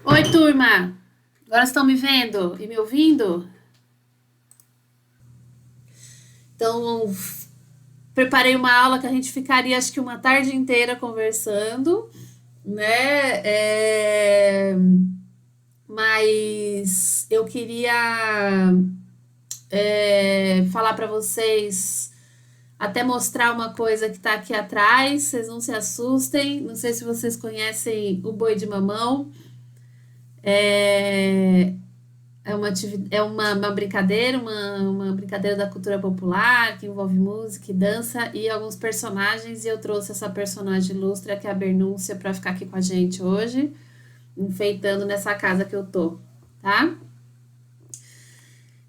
Oi, turma! Agora estão me vendo e me ouvindo? Então, preparei uma aula que a gente ficaria acho que uma tarde inteira conversando, né? Mas eu queria falar para vocês, até mostrar uma coisa que está aqui atrás, vocês não se assustem. Não sei se vocês conhecem o boi de mamão. É, é uma brincadeira, uma brincadeira da cultura popular que envolve música e dança e alguns personagens. E eu trouxe essa personagem ilustre, que é a Bernúncia, para ficar aqui com a gente hoje, enfeitando nessa casa que eu tô, tá?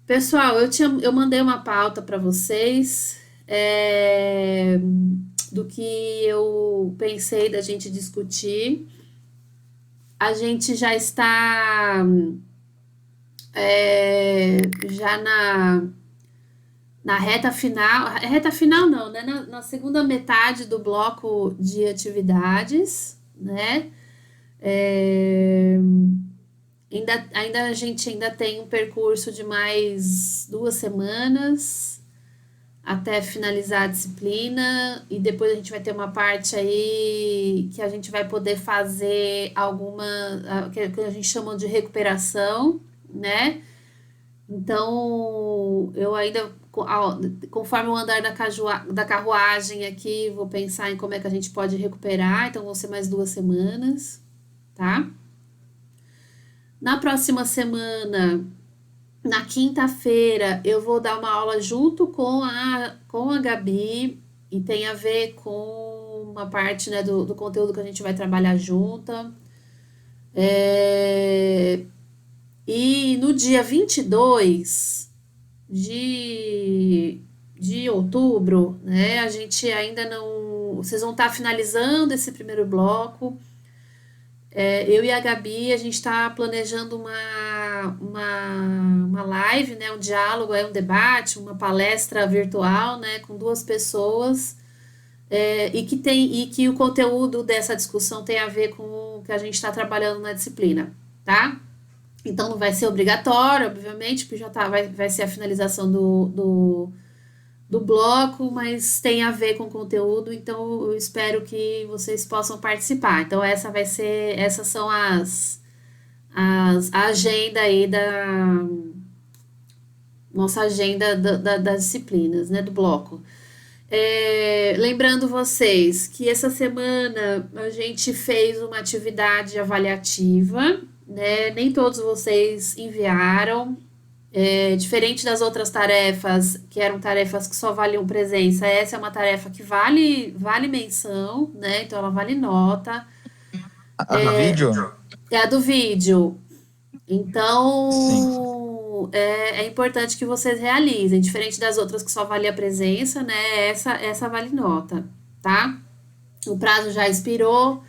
Pessoal, eu mandei uma pauta para vocês do que eu pensei da gente discutir. A gente já está já na reta final não, né? Na segunda metade do bloco de atividades, né? É, ainda a gente ainda tem um percurso de mais 2 semanas até finalizar a disciplina e depois a gente vai ter uma parte aí que a gente vai poder fazer que a gente chama de recuperação, né? Então, eu ainda, conforme o andar da carruagem aqui, vou pensar em como é que a gente pode recuperar. Então, vão ser mais 2 semanas, tá? Na próxima semana, na quinta-feira, eu vou dar uma aula junto com a Gabi e tem a ver com uma parte, né, do conteúdo que a gente vai trabalhar junta. É, e no dia 22 de, de outubro, né? A gente ainda não. Vocês vão estar finalizando esse primeiro bloco. Eu e a Gabi, a gente está planejando uma live, né? Um diálogo, um debate, uma palestra virtual, né? Com duas pessoas. E que o conteúdo dessa discussão tem a ver com o que a gente está trabalhando na disciplina, tá? Então não vai ser obrigatório, obviamente, porque já vai ser a finalização do bloco, mas tem a ver com o conteúdo, então eu espero que vocês possam participar. Então essas são a agenda aí nossa agenda das disciplinas, né, do bloco. Lembrando vocês que essa semana a gente fez uma atividade avaliativa, né? Nem todos vocês enviaram. Diferente das outras tarefas, que eram tarefas que só valiam presença, essa é uma tarefa que vale menção, né? Então ela vale nota. A do vídeo? É a do vídeo. Sim, Então é importante que vocês realizem, diferente das outras que só valia presença, né? Essa vale nota, tá? O prazo já expirou,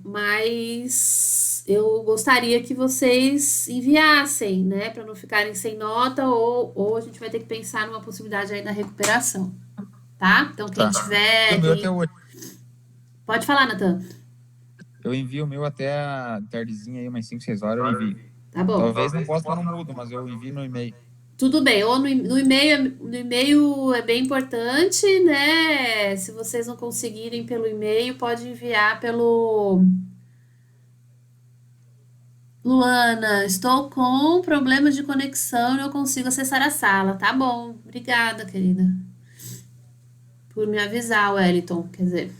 mas eu gostaria que vocês enviassem, né, para não ficarem sem nota, ou a gente vai ter que pensar numa possibilidade aí da recuperação, tá? Então, quem tá. E o tiver, meu até hoje. pode falar, Natan. Eu envio o meu até a tardezinha aí, umas 5, 6 horas eu envio. Tá bom. Talvez não possa estar no mudo, mas eu envio no e-mail. Tudo bem, ou no e-mail é bem importante, né? Se vocês não conseguirem pelo e-mail, pode enviar pelo Luana, estou com problemas de conexão e não consigo acessar a sala. Tá bom, obrigada, querida, por me avisar, Wellington. Quer dizer,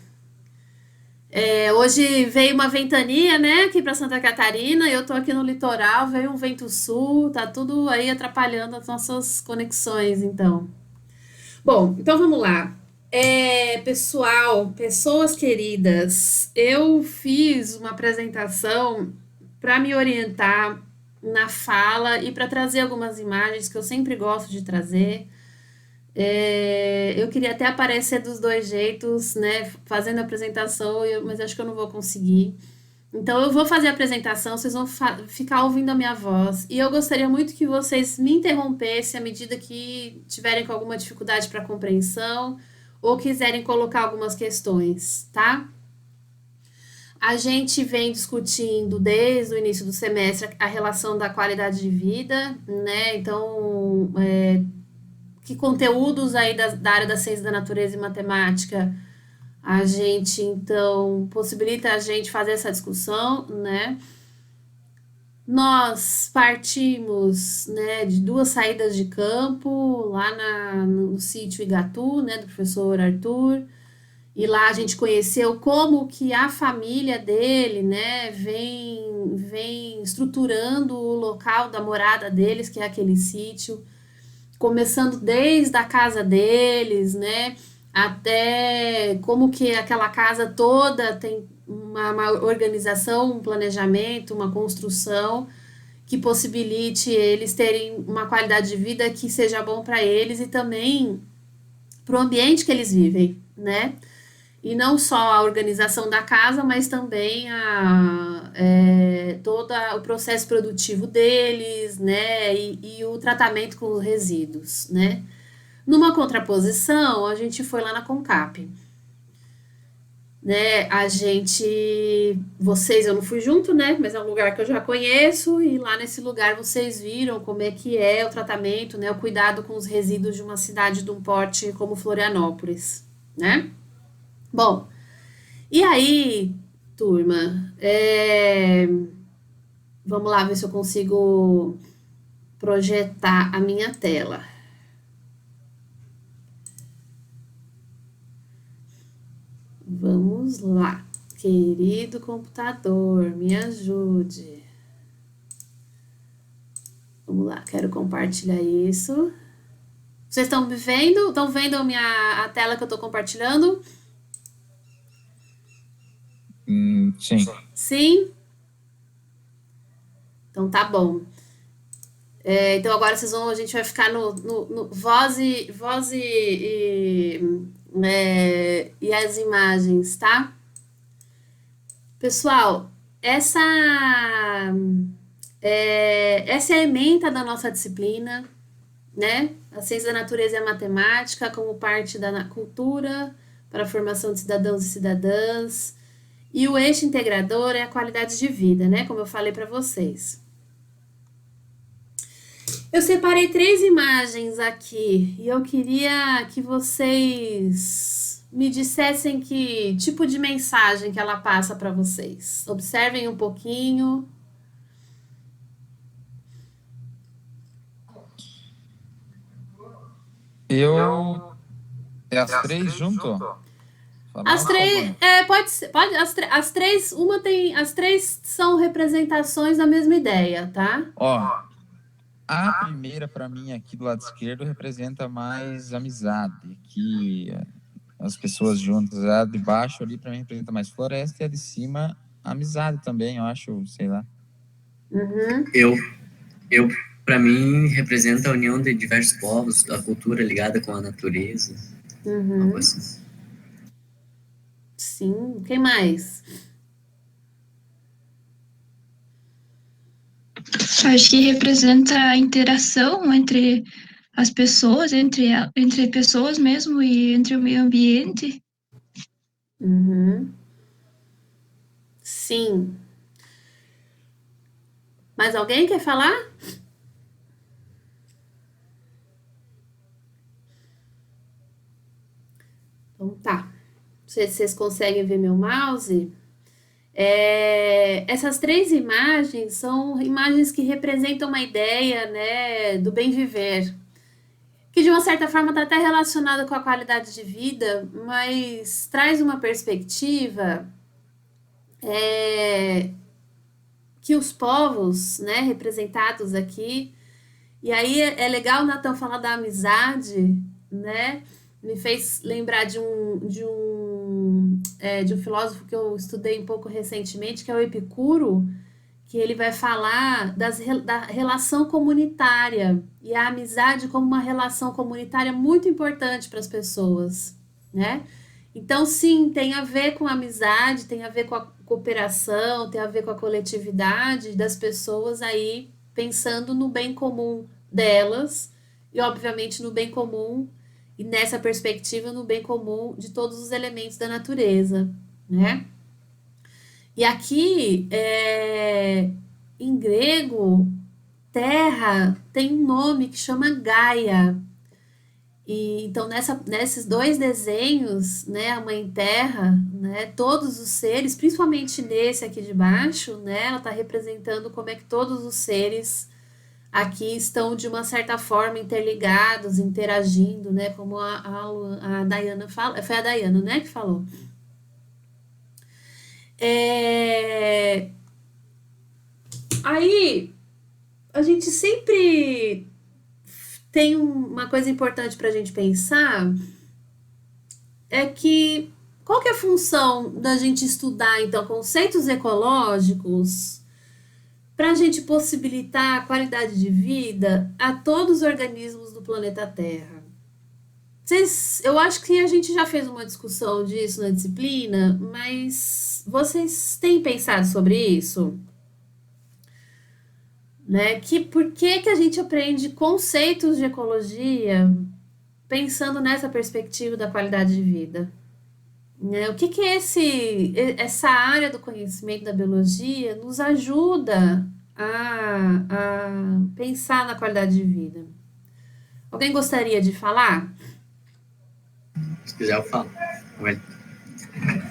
hoje veio uma ventania, né, aqui para Santa Catarina. Eu tô aqui no litoral, veio um vento sul, tá tudo aí atrapalhando as nossas conexões, então. Bom, então vamos lá. Pessoal, pessoas queridas, eu fiz uma apresentação para me orientar na fala e para trazer algumas imagens que eu sempre gosto de trazer. Eu queria até aparecer dos dois jeitos, né, fazendo a apresentação, mas acho que eu não vou conseguir. Então, eu vou fazer a apresentação, vocês vão ficar ouvindo a minha voz. E eu gostaria muito que vocês me interrompessem à medida que tiverem com alguma dificuldade para compreensão ou quiserem colocar algumas questões, tá? A gente vem discutindo desde o início do semestre a relação da qualidade de vida, né? Então, que conteúdos aí da área da ciência da natureza e matemática a gente então possibilita a gente fazer essa discussão, né? Nós partimos, né, de duas saídas de campo lá no sítio Igatu, né, do professor Arthur, e lá a gente conheceu como que a família dele, né, vem estruturando o local da morada deles, que é aquele sítio, começando desde a casa deles, né, até como que aquela casa toda tem uma organização, um planejamento, uma construção que possibilite eles terem uma qualidade de vida que seja bom para eles e também para o ambiente que eles vivem, né? E não só a organização da casa, mas também todo o processo produtivo deles, né? E o tratamento com os resíduos, né? Numa contraposição, a gente foi lá na Concap, né? Vocês eu não fui junto, né? Mas é um lugar que eu já conheço e lá nesse lugar vocês viram como é que é o tratamento, né? O cuidado com os resíduos de uma cidade de um porte como Florianópolis, né? Bom, e aí, turma, vamos lá ver se eu consigo projetar a minha tela. Vamos lá, querido computador, me ajude. Vamos lá, quero compartilhar isso. Vocês estão me vendo? Estão vendo a tela que eu estou compartilhando? Sim. Sim? Então tá bom. Então agora a gente vai ficar no e as imagens, tá? Pessoal, essa é a ementa da nossa disciplina, né? A ciência da natureza e a matemática como parte da cultura para a formação de cidadãos e cidadãs. E o eixo integrador é a qualidade de vida, né? Como eu falei para vocês. Eu separei 3 imagens aqui e eu queria que vocês me dissessem que tipo de mensagem que ela passa para vocês. Observem um pouquinho. Eu. É as três junto? As Falar só três, uma. pode ser, as três, as três são representações da mesma ideia, tá? Ó, a primeira para mim aqui do lado esquerdo representa mais amizade, que as pessoas juntas. A de baixo ali para mim representa mais floresta e a de cima amizade também, eu acho, sei lá. Uhum. Eu para mim, representa a união de diversos povos, a cultura ligada com a natureza, algo assim. Sim, quem mais? Acho que representa a interação entre as pessoas, entre pessoas mesmo e entre o meio ambiente. Uhum. Sim. Mais alguém quer falar? Então tá. Não sei se vocês conseguem ver meu mouse. Essas 3 imagens são imagens que representam uma ideia, né, do bem viver, que de uma certa forma está até relacionada com a qualidade de vida, mas traz uma perspectiva que os povos, né, representados aqui, e aí é legal o Natan falar da amizade, né, me fez lembrar de um filósofo que eu estudei um pouco recentemente, que é o Epicuro, que ele vai falar da relação comunitária e a amizade como uma relação comunitária muito importante para as pessoas, né? Então, sim, tem a ver com a amizade, tem a ver com a cooperação, tem a ver com a coletividade das pessoas aí pensando no bem comum delas e, obviamente, no bem comum e nessa perspectiva no bem comum de todos os elementos da natureza, né? E aqui, em grego, terra tem um nome que chama Gaia. E então nesses dois desenhos, né, a Mãe Terra, né, todos os seres, principalmente nesse aqui de baixo, né, ela está representando como é que todos os seres aqui estão de uma certa forma interligados, interagindo, né, como a Dayana fala, foi a Dayana, né, que falou. Aí a gente sempre tem uma coisa importante para a gente pensar, é que qual que é a função da gente estudar, então, conceitos ecológicos para a gente possibilitar a qualidade de vida a todos os organismos do planeta Terra? Eu acho que a gente já fez uma discussão disso na disciplina, mas vocês têm pensado sobre isso? Né? Por que a gente aprende conceitos de ecologia pensando nessa perspectiva da qualidade de vida? Né? O que essa área do conhecimento da biologia nos ajuda a pensar na qualidade de vida? Alguém gostaria de falar? Se quiser, eu falo.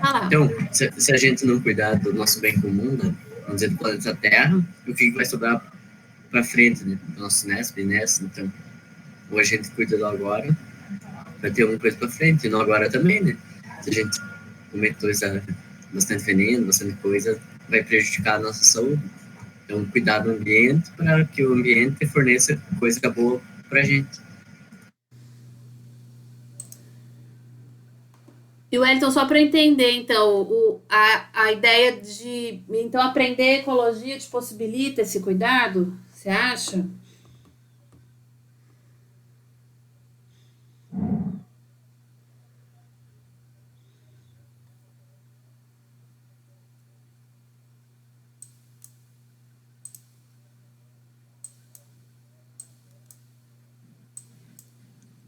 Falar. Então, se a gente não cuidar do nosso bem comum, né, vamos dizer, do planeta Terra, o que vai sobrar para frente, né? Nossos netos, bisnetos, então, ou a gente cuida do agora, vai ter alguma coisa para frente, e no agora também, né? Se a gente comer coisa, bastante veneno, bastante coisa, vai prejudicar a nossa saúde. Então, cuidar do ambiente para que o ambiente forneça coisa boa para a gente. E Wellington, só para entender, então, a ideia de então aprender ecologia te possibilita esse cuidado? Você acha?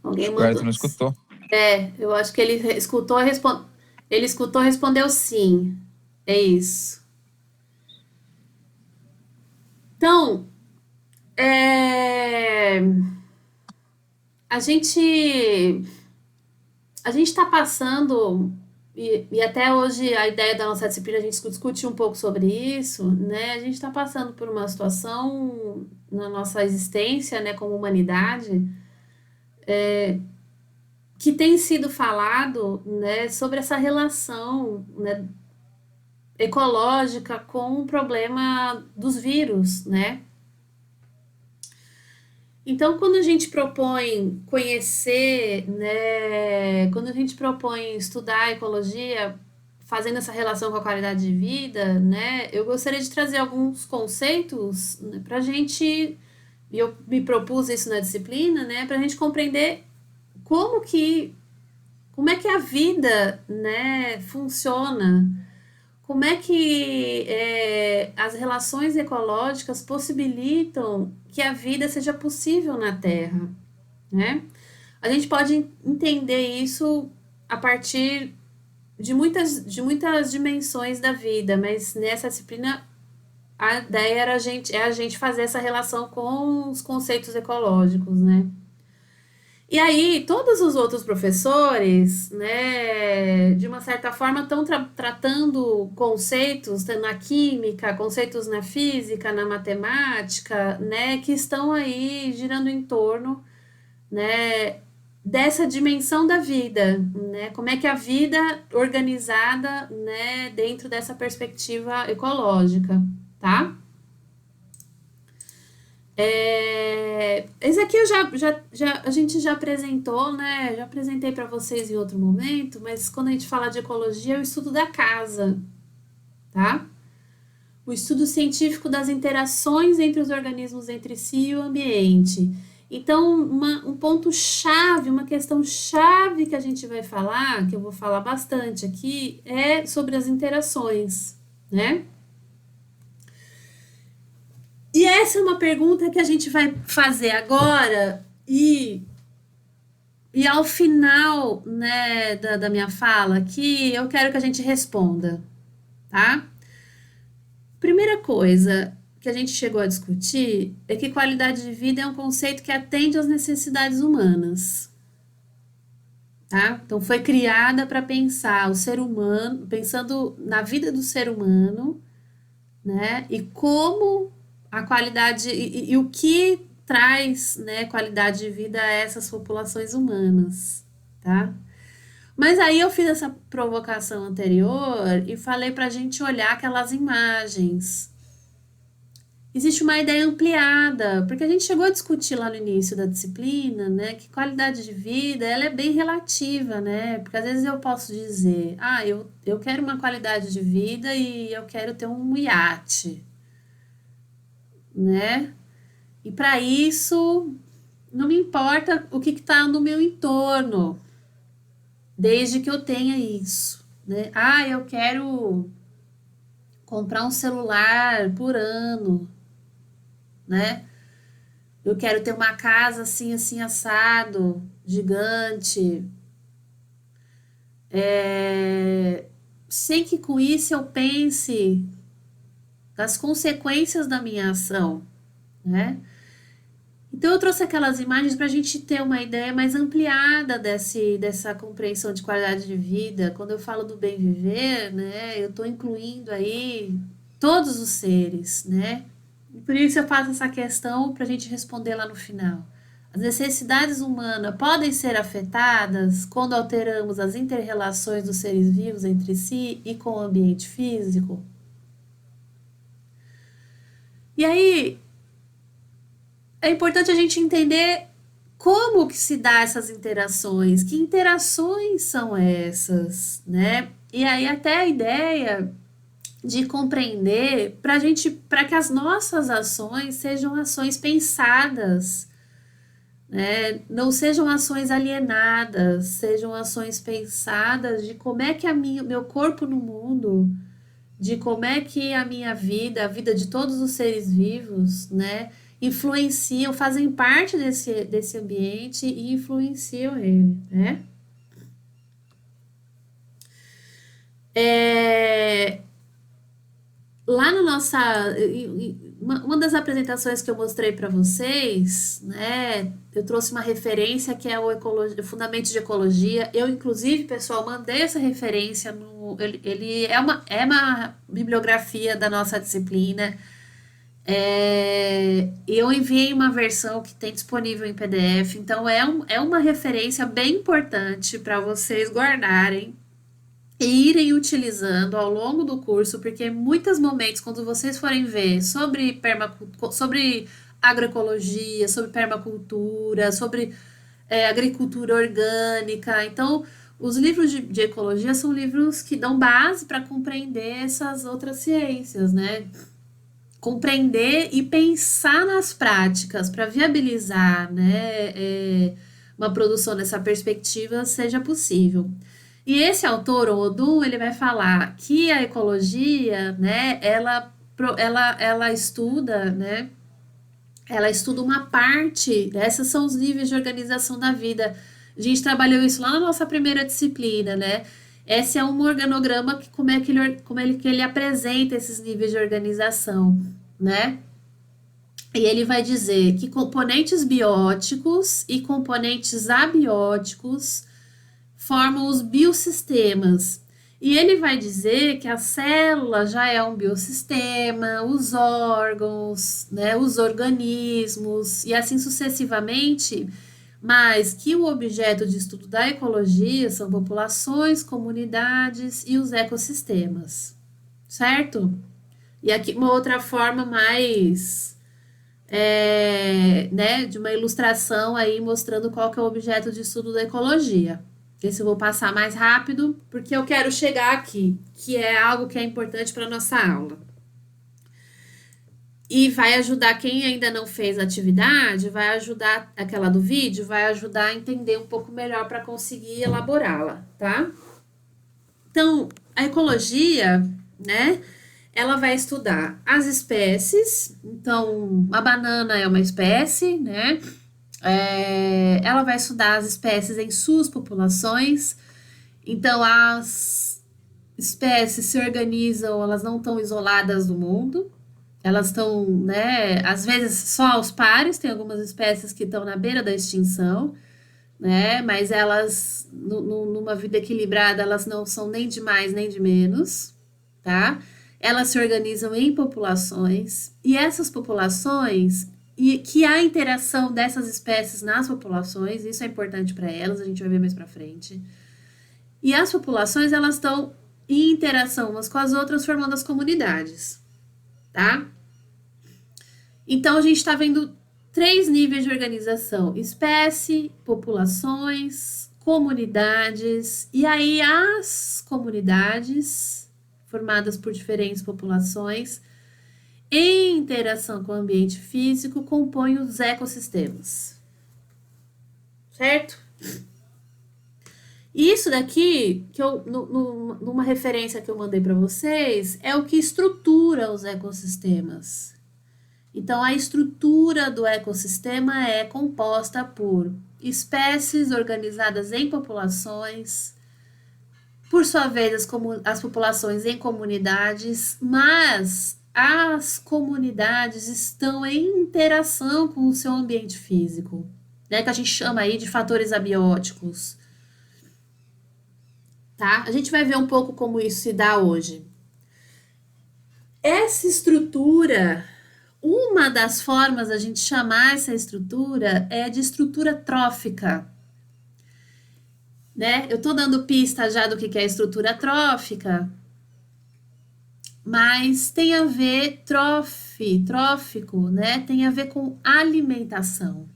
Alguém Agora mandou. tu não escutou. Eu acho que ele escutou e respondeu sim. É isso. Então, a gente está passando, e até hoje a ideia da nossa disciplina, a gente discute um pouco sobre isso, né? A gente está passando por uma situação na nossa existência, né, como humanidade, que tem sido falado, né, sobre essa relação, né, ecológica com o problema dos vírus, né? Então, quando a gente propõe conhecer, né, quando a gente propõe estudar a ecologia, fazendo essa relação com a qualidade de vida, né, eu gostaria de trazer alguns conceitos, né, para a gente, e eu me propus isso na disciplina, né, para a gente compreender como é que a vida, né, funciona, como é que as relações ecológicas possibilitam que a vida seja possível na Terra, né? A gente pode entender isso a partir de muitas dimensões da vida, mas nessa disciplina a ideia era a gente fazer essa relação com os conceitos ecológicos, né? E aí, todos os outros professores, né, de uma certa forma, estão tratando conceitos na química, conceitos na física, na matemática, né, que estão aí girando em torno, né, dessa dimensão da vida, né, como é que a vida organizada, né, dentro dessa perspectiva ecológica, tá? Esse aqui a gente já apresentou, né? Já apresentei para vocês em outro momento, mas quando a gente fala de ecologia, é o estudo da casa, tá? O estudo científico das interações entre os organismos entre si e o ambiente. Então, um ponto-chave, uma questão-chave que a gente vai falar, que eu vou falar bastante aqui, é sobre as interações, né? E essa é uma pergunta que a gente vai fazer agora e ao final, né, da minha fala aqui, eu quero que a gente responda, tá? primeira coisa que a gente chegou a discutir é que qualidade de vida é um conceito que atende às necessidades humanas, tá? Então foi criada para pensar o ser humano, pensando na vida do ser humano, né? E como a qualidade e o que traz, né, qualidade de vida a essas populações humanas, tá? Mas aí eu fiz essa provocação anterior e falei para a gente olhar aquelas imagens. Existe uma ideia ampliada, porque a gente chegou a discutir lá no início da disciplina, né, que qualidade de vida, ela é bem relativa, né, porque às vezes eu posso dizer, eu quero uma qualidade de vida e eu quero ter um iate, né, e para isso não me importa o que está no meu entorno, desde que eu tenha isso, né, eu quero comprar um celular por ano, né? Eu quero ter uma casa assim, assim, assado, gigante. Sem que com isso eu pense nas consequências da minha ação, né? Então eu trouxe aquelas imagens para a gente ter uma ideia mais ampliada dessa compreensão de qualidade de vida. Quando eu falo do bem viver, né? Eu estou incluindo aí todos os seres, né? E por isso eu faço essa questão para a gente responder lá no final. As necessidades humanas podem ser afetadas quando alteramos as inter-relações dos seres vivos entre si e com o ambiente físico? E aí, é importante a gente entender como que se dá essas interações, que interações são essas, né? E aí até a ideia de compreender para que as nossas ações sejam ações pensadas, né? Não sejam ações alienadas, sejam ações pensadas de como é que meu corpo no mundo, de como é que a minha vida, a vida de todos os seres vivos, né, influenciam, fazem parte desse ambiente e influenciam ele, né? Lá no uma das apresentações que eu mostrei para vocês, né, eu trouxe uma referência que é o Fundamentos de Ecologia. Eu, inclusive, pessoal, mandei essa referência ele é uma bibliografia da nossa disciplina. Eu enviei uma versão que tem disponível em PDF, então é uma referência bem importante para vocês guardarem e irem utilizando ao longo do curso, porque em muitos momentos, quando vocês forem ver sobre agroecologia, sobre permacultura, sobre agricultura orgânica, então os livros de ecologia são livros que dão base para compreender essas outras ciências, né? Compreender e pensar nas práticas para viabilizar, né, uma produção nessa perspectiva seja possível. E esse autor, o Odum, ele vai falar que a ecologia, né, ela estuda, né, ela estuda uma parte, esses são os níveis de organização da vida. A gente trabalhou isso lá na nossa primeira disciplina, né? Esse é um organograma que como que ele apresenta esses níveis de organização, né? E ele vai dizer que componentes bióticos e componentes abióticos formam os biossistemas. E ele vai dizer que a célula já é um biossistema, os órgãos, né, os organismos, e assim sucessivamente, mas que o objeto de estudo da ecologia são populações, comunidades e os ecossistemas, certo? E aqui uma outra forma mais, né, de uma ilustração aí mostrando qual que é o objeto de estudo da ecologia. Esse eu vou passar mais rápido, porque eu quero chegar aqui, que é algo que é importante para a nossa aula. E vai ajudar quem ainda não fez a atividade, vai ajudar aquela do vídeo, vai ajudar a entender um pouco melhor para conseguir elaborá-la, tá? Então, a ecologia, né, ela vai estudar as espécies. Então, a banana é uma espécie, né? Ela vai estudar as espécies em suas populações. Então, espécies se organizam, elas não estão isoladas do mundo, elas estão, né, às vezes só aos pares, tem algumas espécies que estão na beira da extinção, né, mas elas, numa vida equilibrada, elas não são nem de mais nem de menos, tá? Elas se organizam em populações, e essas populações, e que há interação dessas espécies nas populações, isso é importante para elas, a gente vai ver mais para frente. E as populações, elas estão em interação umas com as outras, formando as comunidades, tá? Então, a gente está vendo 3 níveis de organização: espécie, populações, comunidades, e aí as comunidades, formadas por diferentes populações, em interação com o ambiente físico, compõem os ecossistemas. Certo? Isso daqui, que eu, numa referência que eu mandei para vocês, é o que estrutura os ecossistemas. Então, a estrutura do ecossistema é composta por espécies organizadas em populações, por sua vez, as populações em comunidades, mas as comunidades estão em interação com o seu ambiente físico, né, que a gente chama aí de fatores abióticos. Tá? A gente vai ver um pouco como isso se dá hoje. Essa estrutura, uma das formas da gente chamar essa estrutura é de estrutura trófica. Né? Eu tô dando pista já do que é estrutura trófica, mas tem a ver, trófico, né? Tem a ver com alimentação.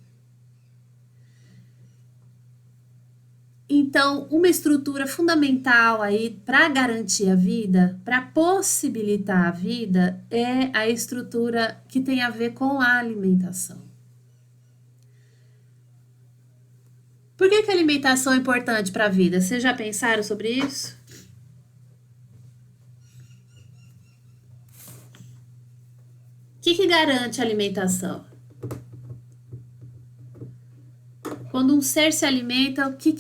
Então, uma estrutura fundamental aí para garantir a vida, para possibilitar a vida, é a estrutura que tem a ver com a alimentação. Por que a alimentação é importante para a vida? Vocês já pensaram sobre isso? O que garante a alimentação? Quando um ser se alimenta, o que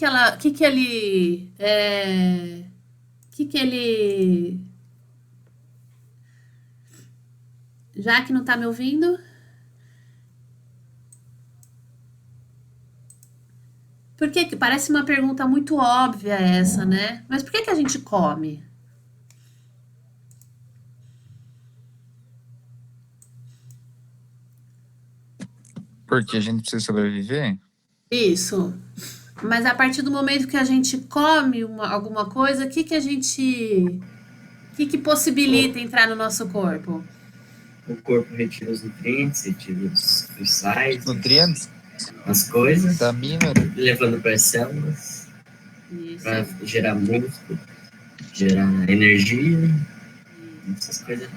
ele... Já que não tá me ouvindo? Por que parece uma pergunta muito óbvia essa, né? Mas por que a gente come? Porque a gente precisa sobreviver? Isso. Mas a partir do momento que a gente come alguma coisa, o que possibilita entrar no nosso corpo? O corpo retira os nutrientes, retira os sais, Nutrientes, as coisas, vitamina, levando para as células, Isso. para gerar músculo, gerar energia, essas coisas.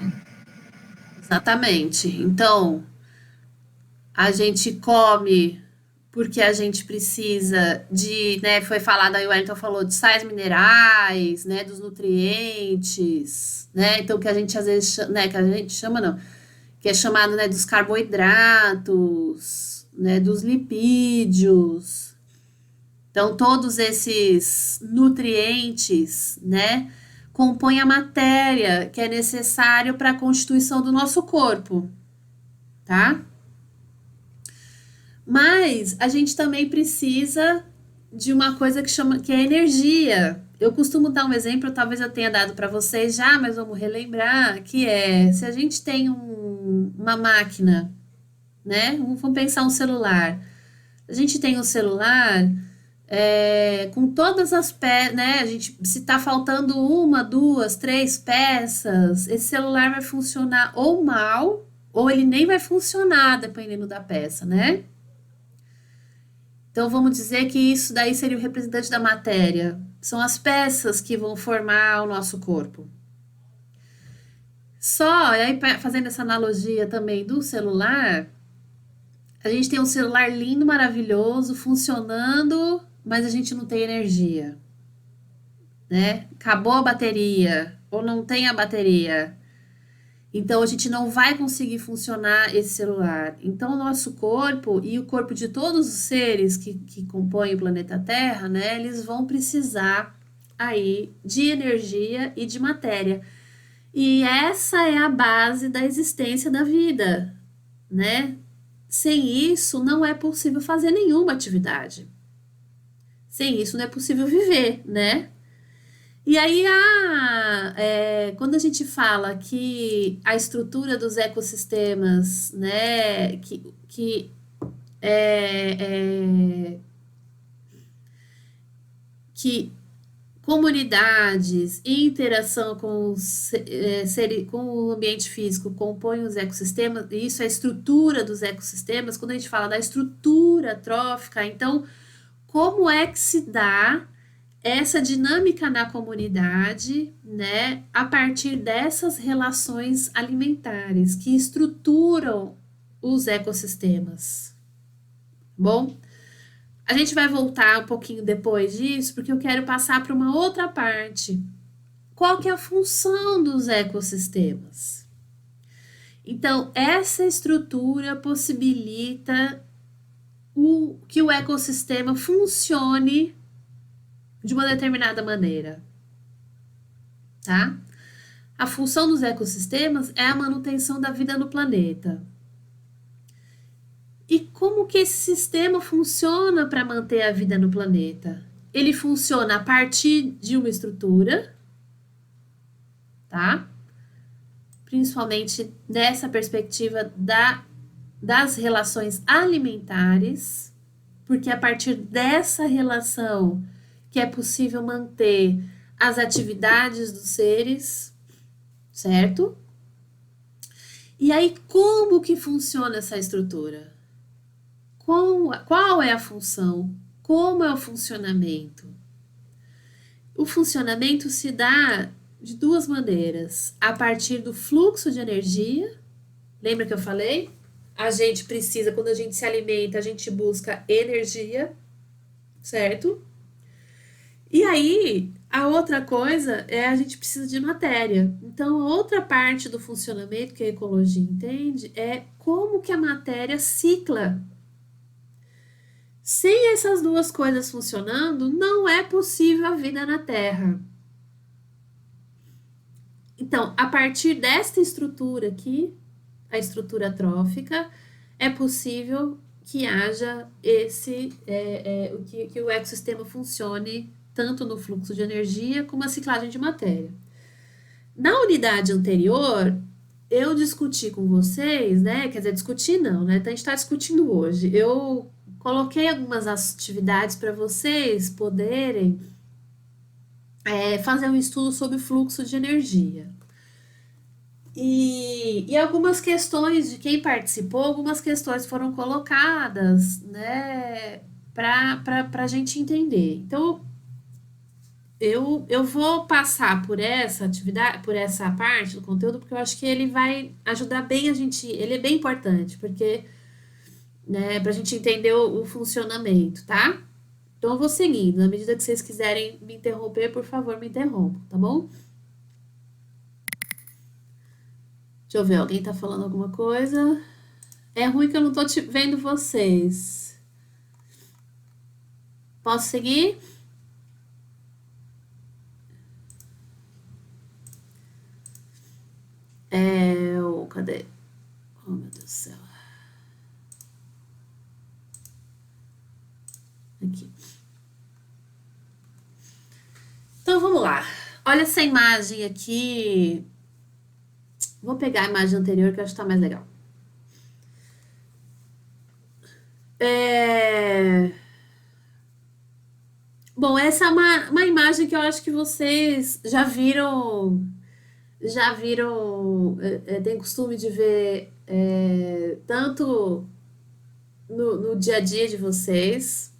Exatamente. Então, a gente come porque a gente precisa de, né, foi falado aí, o Wellington falou de sais minerais, né, dos nutrientes, né, então que a gente às vezes, né, que a gente chama não, que é chamado, né, dos carboidratos, né, dos lipídios. Então, todos esses nutrientes, né, compõem a matéria que é necessária para a constituição do nosso corpo, tá? Mas a gente também precisa de uma coisa que é energia. Eu costumo dar um exemplo, talvez eu tenha dado para vocês já, mas vamos relembrar, que é, se a gente tem uma máquina, né? Vamos pensar um celular. A gente tem um celular com todas as peças, né? Se está faltando 1, 2, 3 peças, esse celular vai funcionar ou mal, ou ele nem vai funcionar, dependendo da peça, né? Então, vamos dizer que isso daí seria o representante da matéria. São as peças que vão formar o nosso corpo. Só, e aí fazendo essa analogia também do celular, a gente tem um celular lindo, maravilhoso, funcionando, mas a gente não tem energia, né? Acabou a bateria, ou não tem a bateria. Então, a gente não vai conseguir funcionar esse celular. Então, o nosso corpo e o corpo de todos os seres que compõem o planeta Terra, né, eles vão precisar aí de energia e de matéria. E essa é a base da existência da vida, né? Sem isso, não é possível fazer nenhuma atividade. Sem isso, não é possível viver, né? E aí, quando a gente fala que a estrutura dos ecossistemas, né, que comunidades e interação com o ambiente físico compõem os ecossistemas, e isso é a estrutura dos ecossistemas. Quando a gente fala da estrutura trófica, então, como é que se dá essa dinâmica na comunidade, né, a partir dessas relações alimentares que estruturam os ecossistemas? Bom, a gente vai voltar um pouquinho depois disso, porque eu quero passar para uma outra parte. Qual que é a função dos ecossistemas? Então, essa estrutura possibilita que o ecossistema funcione de uma determinada maneira, tá? A função dos ecossistemas é a manutenção da vida no planeta. E como que esse sistema funciona para manter a vida no planeta? Ele funciona a partir de uma estrutura, tá? Principalmente nessa perspectiva das relações alimentares, porque é a partir dessa relação que é possível manter as atividades dos seres, certo? E aí, como que funciona essa estrutura? Qual é a função? Como é o funcionamento? O funcionamento se dá de duas maneiras. A partir do fluxo de energia. Lembra que eu falei? A gente precisa, quando a gente se alimenta, a gente busca energia, certo? E aí, a outra coisa é a gente precisa de matéria. Então, a outra parte do funcionamento que a ecologia entende é como que a matéria cicla. Sem essas duas coisas funcionando, não é possível a vida na Terra. Então, a partir desta estrutura aqui, a estrutura trófica, é possível que haja que o ecossistema funcione tanto no fluxo de energia como a ciclagem de matéria. Na unidade anterior, eu discuti com vocês, né? Quer dizer, discutir não, né? Então, a gente está discutindo hoje. Eu coloquei algumas atividades para vocês poderem fazer um estudo sobre o fluxo de energia. E algumas questões de quem participou, algumas questões foram colocadas, né, para a gente entender. Então, eu vou passar por essa atividade, por essa parte do conteúdo, porque eu acho que ele vai ajudar bem a gente, ele é bem importante, porque, né, para a gente entender o funcionamento, tá? Então, eu vou seguindo. Na medida que vocês quiserem me interromper, por favor, me interrompam, tá bom? Deixa eu ver, alguém tá falando alguma coisa? É ruim que eu não tô vendo vocês. Posso seguir? Cadê? Oh, meu Deus do céu. Aqui. Então, vamos lá. Olha essa imagem aqui. Vou pegar a imagem anterior, que eu acho que tá mais legal. Bom, essa é uma imagem que eu acho que vocês já viram, tem costume de ver tanto no dia a dia de vocês,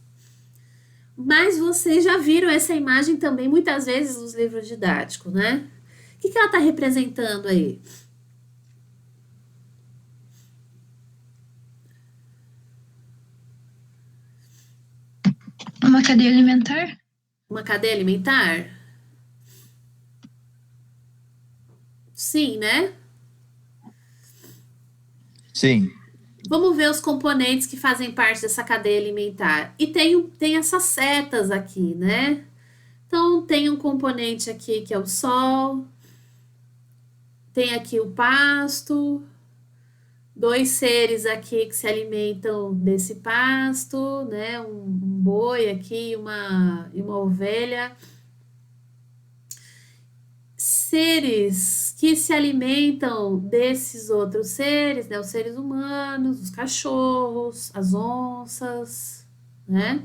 mas vocês já viram essa imagem também muitas vezes nos livros didáticos, né? O que ela está representando aí? Uma cadeia alimentar? Uma cadeia alimentar? Sim, né? Sim. Vamos ver os componentes que fazem parte dessa cadeia alimentar. E tem essas setas aqui, né? Então, tem um componente aqui que é o sol, tem aqui o pasto, dois seres aqui que se alimentam desse pasto, né? Um boi aqui e uma ovelha. Seres que se alimentam desses outros seres, né? Os seres humanos, os cachorros, as onças, né?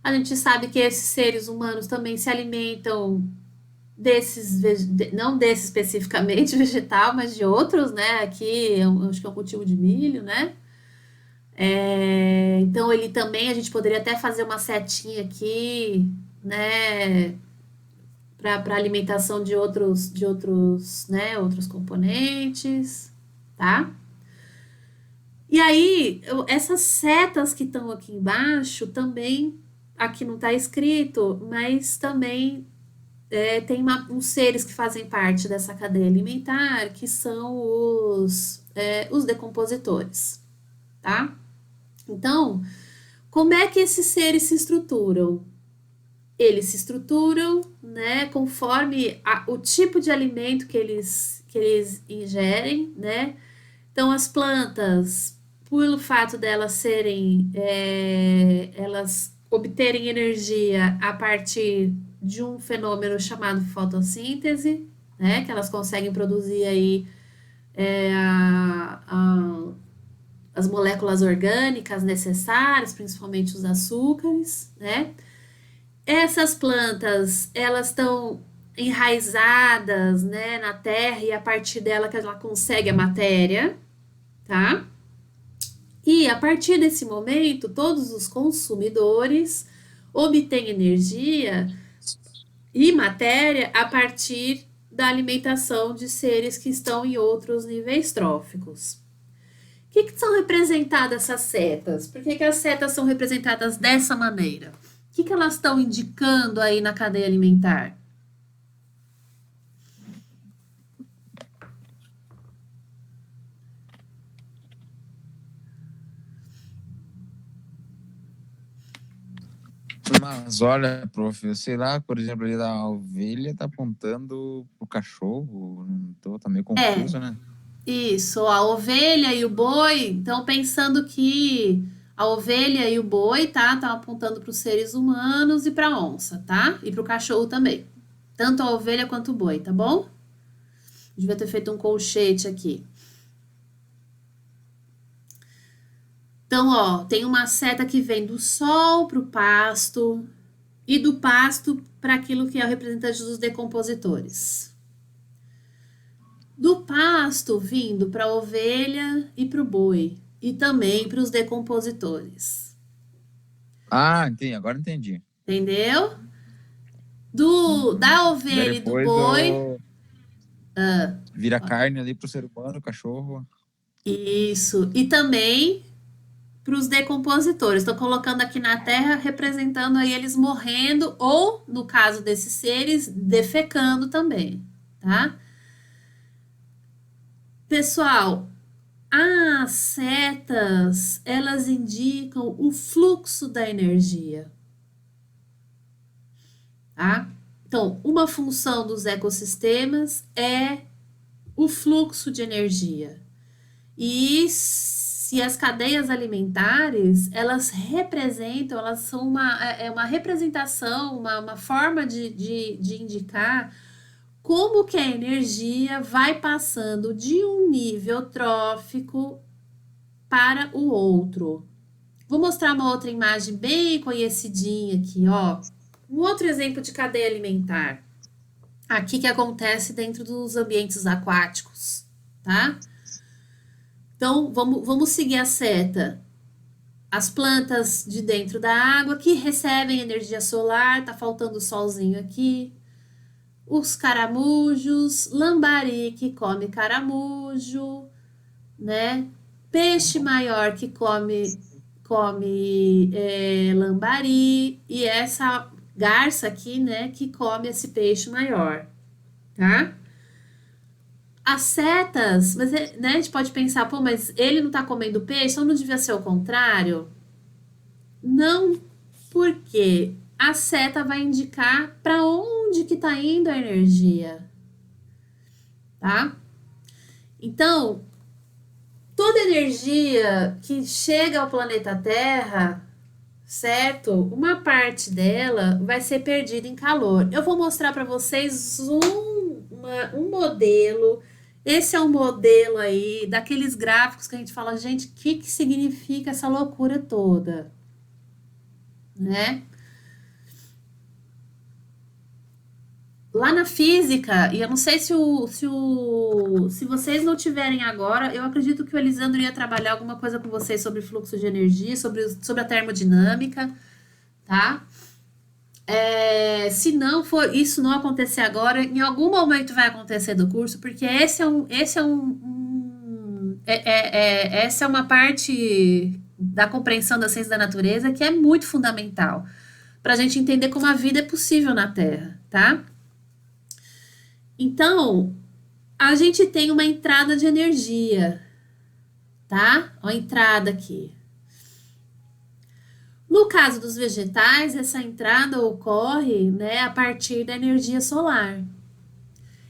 A gente sabe que esses seres humanos também se alimentam não desse especificamente vegetal, mas de outros, né? Aqui, acho que é um cultivo de milho, né? Então, ele também, a gente poderia até fazer uma setinha aqui, né? Para alimentação né? Outros componentes, tá? E aí, essas setas que estão aqui embaixo também, aqui não está escrito, mas também tem uns seres que fazem parte dessa cadeia alimentar, que são os decompositores, tá? Então, como é que esses seres se estruturam? Eles se estruturam, né, conforme o tipo de alimento que eles ingerem, né? Então, as plantas, pelo fato delas elas obterem energia a partir de um fenômeno chamado fotossíntese, né? Que elas conseguem produzir aí as moléculas orgânicas necessárias, principalmente os açúcares, né? Essas plantas, elas estão enraizadas, né, na terra e a partir dela que ela consegue a matéria, tá? E a partir desse momento, todos os consumidores obtêm energia e matéria a partir da alimentação de seres que estão em outros níveis tróficos. O que são representadas essas setas? Por que as setas são representadas dessa maneira? O que elas estão indicando aí na cadeia alimentar? Mas olha, prof, sei lá, por exemplo, ali da ovelha tá apontando pro cachorro, tá meio confuso, né? Isso, a ovelha e o boi estão pensando que a ovelha e o boi, tá? Estão apontando para os seres humanos e para a onça, tá? E para o cachorro também. Tanto a ovelha quanto o boi, tá bom? Devia ter feito um colchete aqui. Então, ó, tem uma seta que vem do sol para o pasto e do pasto para aquilo que é o representante dos decompositores. Do pasto vindo para a ovelha e para o boi e também para os decompositores. Ah, entendi, agora entendi. Entendeu? Da ovelha e do boi. Vira carne ali pro ser humano, cachorro. Isso. E também para os decompositores. Estou colocando aqui na terra, representando aí eles morrendo, ou, no caso desses seres, defecando também, tá? Pessoal, as setas, elas indicam o fluxo da energia, tá? Então, uma função dos ecossistemas é o fluxo de energia. E se as cadeias alimentares, elas representam, elas são uma representação, uma forma de indicar como que a energia vai passando de um nível trófico para o outro. Vou mostrar uma outra imagem bem conhecidinha aqui, ó. Um outro exemplo de cadeia alimentar. Aqui que acontece dentro dos ambientes aquáticos, tá? Então, vamos seguir a seta. As plantas de dentro da água que recebem energia solar, tá faltando solzinho aqui. Os caramujos, lambari que come caramujo, né? Peixe maior que come lambari e essa garça aqui, né, que come esse peixe maior, tá? As setas, mas né, a gente pode pensar, pô, mas ele não tá comendo peixe, então não devia ser o contrário? Não, porque a seta vai indicar para onde que está indo a energia, tá? Então, toda energia que chega ao planeta Terra, certo? Uma parte dela vai ser perdida em calor. Eu vou mostrar para vocês um modelo. Esse é um modelo aí daqueles gráficos que a gente fala, gente, o que significa essa loucura toda, né? Lá na física, e eu não sei se vocês não tiverem agora, eu acredito que o Elisandro ia trabalhar alguma coisa com vocês sobre fluxo de energia, sobre a termodinâmica, tá? Se não for isso não acontecer agora, em algum momento vai acontecer do curso, porque essa é uma parte da compreensão da ciência da natureza que é muito fundamental para a gente entender como a vida é possível na Terra, tá? Então, a gente tem uma entrada de energia, tá? Ó, a entrada aqui. No caso dos vegetais, essa entrada ocorre, né, a partir da energia solar.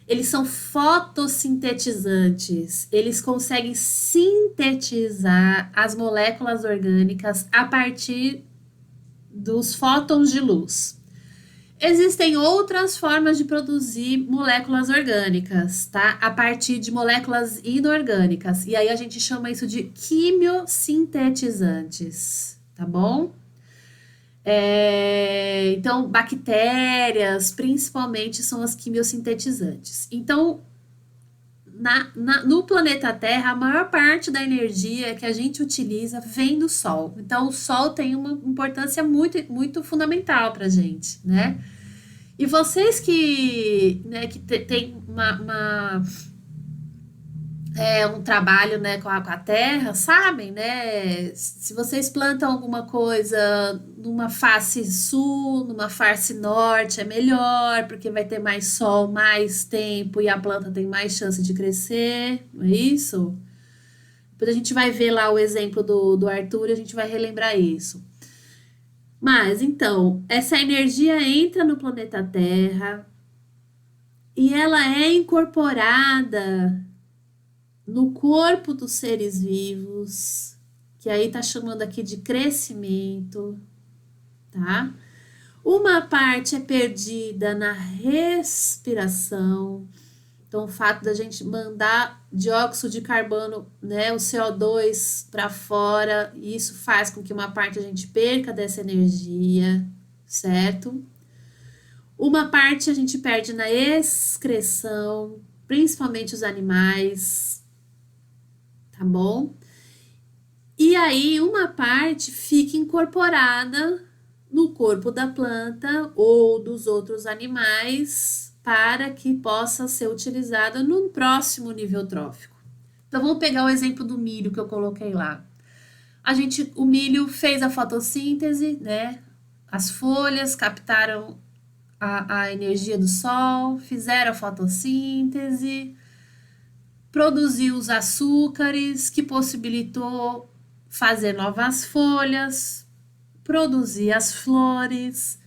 Eles são fotossintetizantes, eles conseguem sintetizar as moléculas orgânicas a partir dos fótons de luz. Existem outras formas de produzir moléculas orgânicas, tá? A partir de moléculas inorgânicas. E aí a gente chama isso de quimiosintetizantes, tá bom? Então, bactérias, principalmente, são as quimiosintetizantes. Então, no planeta Terra, a maior parte da energia que a gente utiliza vem do Sol. Então, o Sol tem uma importância muito, muito fundamental para a gente, né? E vocês que têm um trabalho, né, com a terra, sabem, né? Se vocês plantam alguma coisa numa face sul, numa face norte, é melhor, porque vai ter mais sol, mais tempo e a planta tem mais chance de crescer, não é isso? Depois a gente vai ver lá o exemplo do Arthur e a gente vai relembrar isso. Mas, então, essa energia entra no planeta Terra e ela é incorporada no corpo dos seres vivos, que aí tá chamando aqui de crescimento, tá? Uma parte é perdida na respiração. Então, o fato da gente mandar dióxido de carbono, né, o CO2 para fora, isso faz com que uma parte a gente perca dessa energia, certo? Uma parte a gente perde na excreção, principalmente os animais, tá bom? E aí, uma parte fica incorporada no corpo da planta ou dos outros animais para que possa ser utilizada no próximo nível trófico. Então, vamos pegar o exemplo do milho que eu coloquei lá. O milho fez a fotossíntese, né? As folhas captaram a energia do sol, fizeram a fotossíntese, produziu os açúcares, que possibilitou fazer novas folhas, produzir as flores,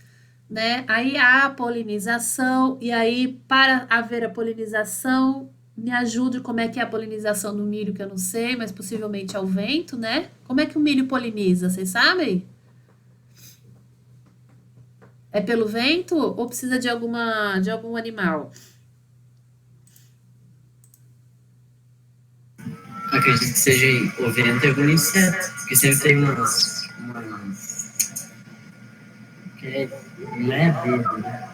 né? Aí há a polinização, e aí, para haver a polinização, me ajude como é que é a polinização do milho, que eu não sei, mas possivelmente é o vento, né? Como é que o milho poliniza, vocês sabem? É pelo vento ou precisa de algum animal? Acredito que seja o vento e algum inseto, porque sempre tem que não é verde, né?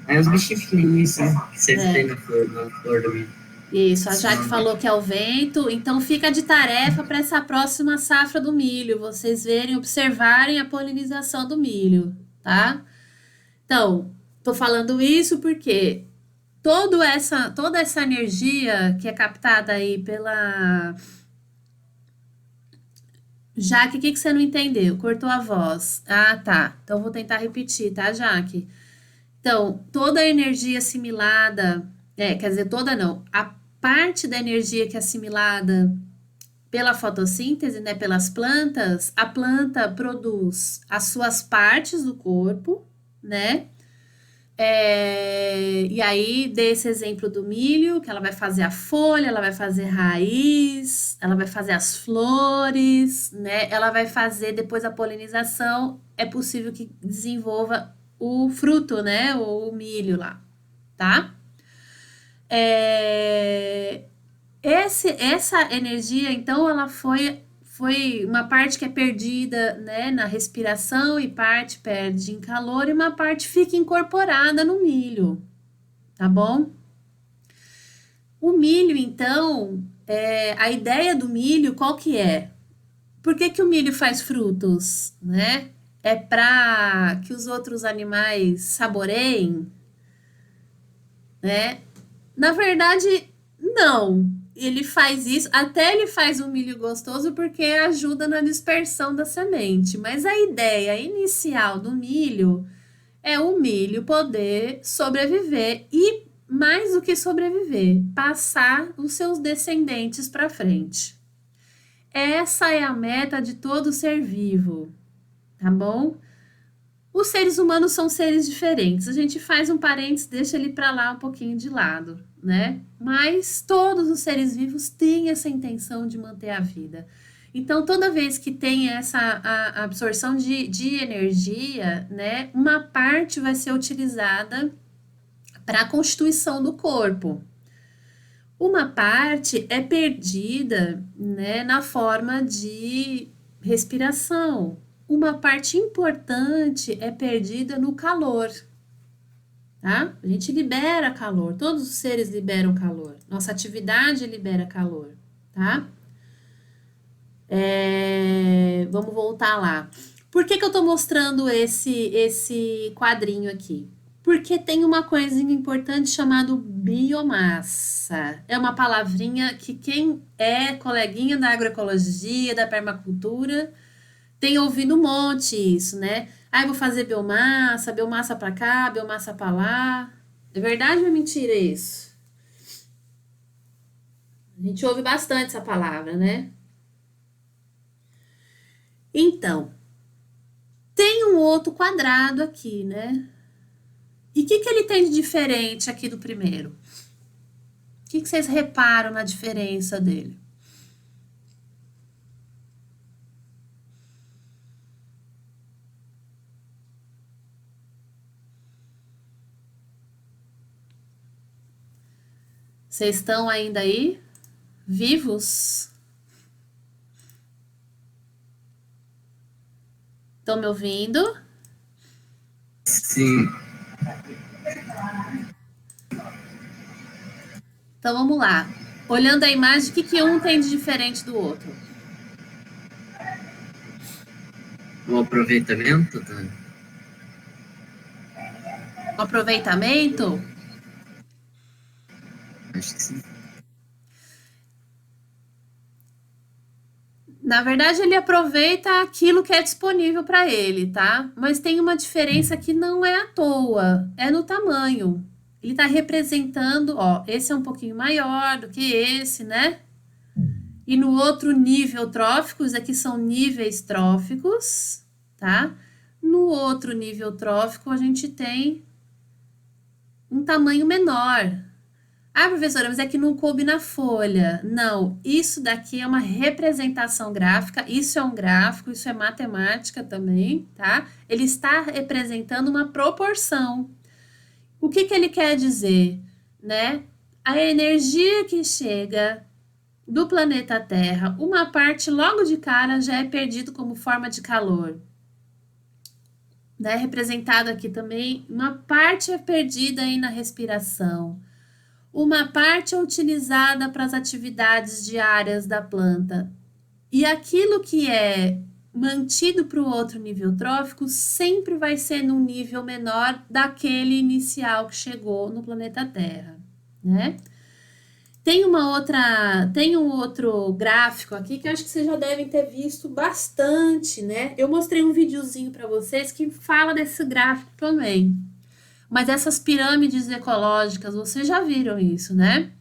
É uns bichinhos pequenininhos, assim, que sempre tem na flor do milho. Isso, a Jaque falou que é o vento, então fica de tarefa para essa próxima safra do milho, vocês observarem a polinização do milho, tá? Então, tô falando isso porque toda essa energia que é captada aí pela... Jaque, o que você não entendeu? Cortou a voz. Ah, tá. Então, vou tentar repetir, tá, Jaque? Então, toda a energia assimilada... quer dizer, toda não. A parte da energia que é assimilada pela fotossíntese, né, pelas plantas, a planta produz as suas partes do corpo, né? E aí, dei esse exemplo do milho, que ela vai fazer a folha, ela vai fazer raiz, ela vai fazer as flores, né? Ela vai fazer depois a polinização, é possível que desenvolva o fruto, né? O milho lá, tá? Essa energia, então, ela foi uma parte que é perdida, né, na respiração e parte perde em calor e uma parte fica incorporada no milho, tá bom? O milho, então, a ideia do milho, qual que é? Por que que o milho faz frutos, né? É para que os outros animais saboreiem, né? Na verdade, não. Ele faz isso, até ele faz um milho gostoso porque ajuda na dispersão da semente. Mas a ideia inicial do milho é o milho poder sobreviver e, mais do que sobreviver, passar os seus descendentes para frente. Essa é a meta de todo ser vivo, tá bom? Os seres humanos são seres diferentes. A gente faz um parênteses, deixa ele para lá um pouquinho de lado, né? Mas todos os seres vivos têm essa intenção de manter a vida. Então, toda vez que tem a absorção de energia, né, uma parte vai ser utilizada para a constituição do corpo. Uma parte é perdida, né, na forma de respiração. Uma parte importante é perdida no calor, tá? A gente libera calor, todos os seres liberam calor. Nossa atividade libera calor, tá? Vamos voltar lá. Por que que eu tô mostrando esse quadrinho aqui? Porque tem uma coisinha importante chamada biomassa. É uma palavrinha que quem é coleguinha da agroecologia, da permacultura, tem ouvido um monte isso, né? Eu vou fazer biomassa para cá, biomassa para lá. É verdade ou é mentira isso? A gente ouve bastante essa palavra, né? Então, tem um outro quadrado aqui, né? E o que ele tem de diferente aqui do primeiro? O que vocês reparam na diferença dele? Vocês estão ainda aí? Vivos? Estão me ouvindo? Sim. Então vamos lá. Olhando a imagem, o que um tem de diferente do outro? O aproveitamento, tá? O aproveitamento? Acho que sim. Na verdade, ele aproveita aquilo que é disponível para ele, tá? Mas tem uma diferença que não é à toa, é no tamanho. Ele está representando, ó, esse é um pouquinho maior do que esse, né? E no outro nível trófico, isso aqui são níveis tróficos, tá? No outro nível trófico, a gente tem um tamanho menor. Professora, mas é que não coube na folha. Não, isso daqui é uma representação gráfica, isso é um gráfico, isso é matemática também, tá? Ele está representando uma proporção. O que ele quer dizer, né? A energia que chega do planeta Terra, uma parte logo de cara já é perdido como forma de calor. Né? Representado aqui também, uma parte é perdida aí na respiração. Uma parte é utilizada para as atividades diárias da planta. E aquilo que é mantido para o outro nível trófico sempre vai ser num nível menor daquele inicial que chegou no planeta Terra, né? Tem um outro gráfico aqui que eu acho que vocês já devem ter visto bastante, né? Eu mostrei um videozinho para vocês que fala desse gráfico também. Mas essas pirâmides ecológicas, vocês já viram isso, né?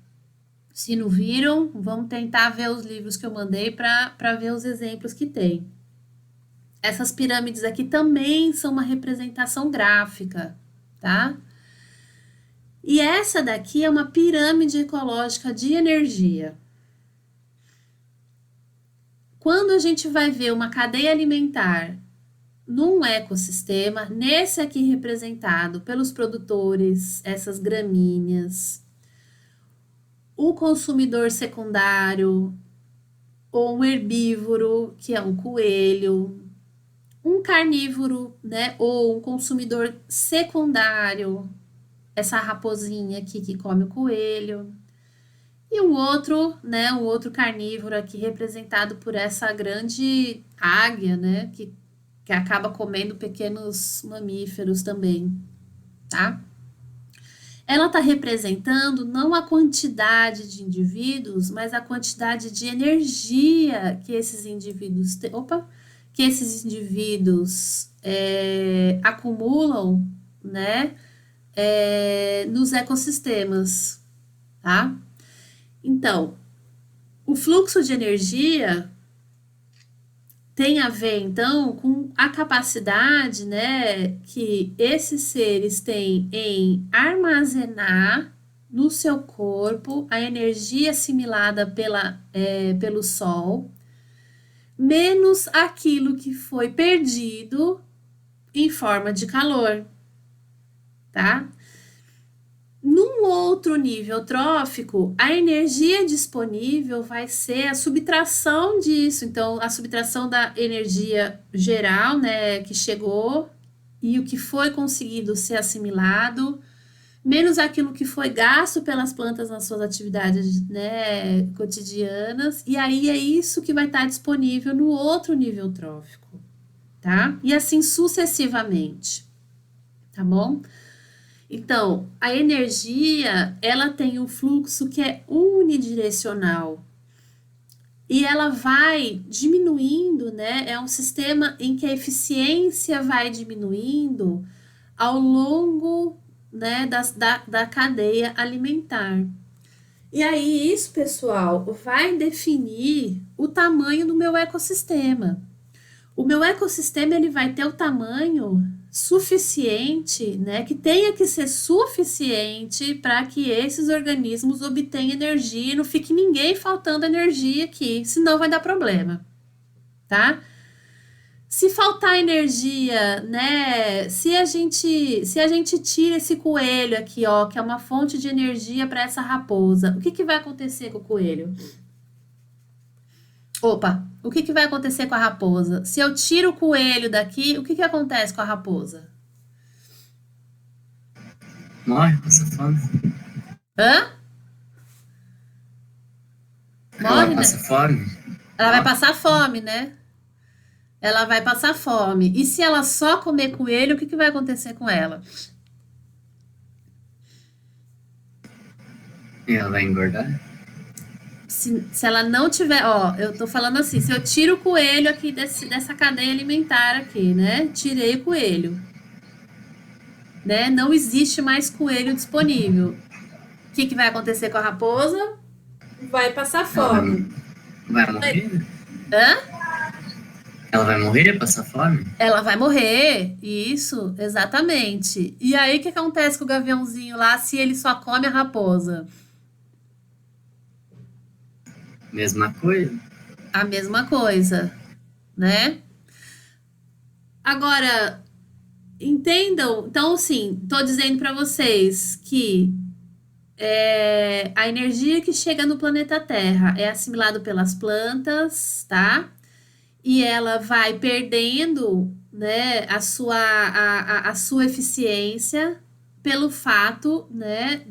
Se não viram, vamos tentar ver os livros que eu mandei para ver os exemplos que tem. Essas pirâmides aqui também são uma representação gráfica, tá? E essa daqui é uma pirâmide ecológica de energia. Quando a gente vai ver uma cadeia alimentar num ecossistema, nesse aqui representado pelos produtores, essas gramíneas, o consumidor secundário, ou um herbívoro, que é um coelho, um carnívoro, né, ou um consumidor secundário, essa raposinha aqui que come o coelho, e um outro, né, um outro carnívoro aqui representado por essa grande águia, né, que acaba comendo pequenos mamíferos também, tá? Ela está representando não a quantidade de indivíduos, mas a quantidade de energia que esses indivíduos acumulam, né, nos ecossistemas, tá? Então, o fluxo de energia tem a ver, então, com a capacidade, né, que esses seres têm em armazenar no seu corpo a energia assimilada pelo Sol, menos aquilo que foi perdido em forma de calor, tá? Num outro nível trófico, a energia disponível vai ser a subtração disso. Então, a subtração da energia geral, né, que chegou e o que foi conseguido ser assimilado, menos aquilo que foi gasto pelas plantas nas suas atividades, né, cotidianas. E aí é isso que vai estar disponível no outro nível trófico, tá? E assim sucessivamente, tá bom? Então, a energia, ela tem um fluxo que é unidirecional e ela vai diminuindo, né? É um sistema em que a eficiência vai diminuindo ao longo, né, da cadeia alimentar. E aí, isso, pessoal, vai definir o tamanho do meu ecossistema. O meu ecossistema ele vai ter o tamanho suficiente, né, que tenha que ser suficiente para que esses organismos obtenham energia e não fique ninguém faltando energia aqui, senão vai dar problema, tá? Se faltar energia, né, se a gente tira esse coelho aqui, ó, que é uma fonte de energia para essa raposa, o que que vai acontecer com o coelho? Opa, o que que vai acontecer com a raposa? Se eu tiro o coelho daqui, o que que acontece com a raposa? Morre, passa fome. Hã? Ela Morre, passa né? fome. Ela vai Morre. passar fome, né? Ela vai passar fome. E se ela só comer coelho, o que que vai acontecer com ela? E ela vai engordar. Se ela não tiver, ó, eu tô falando assim, se eu tiro o coelho aqui dessa cadeia alimentar aqui, né? Tirei o coelho, né? Não existe mais coelho disponível. O que que vai acontecer com a raposa? Vai passar Ela vai, fome. vai morrer? Hã? Ela vai morrer, passar fome? Ela vai morrer. Isso, exatamente. E aí, o que acontece com o gaviãozinho lá se ele só come a raposa? Mesma coisa. A mesma coisa, né? Agora, entendam. Então, assim, tô dizendo para vocês que a energia que chega no planeta Terra é assimilada pelas plantas, tá? E ela vai perdendo, né, a sua eficiência pelo fato, né,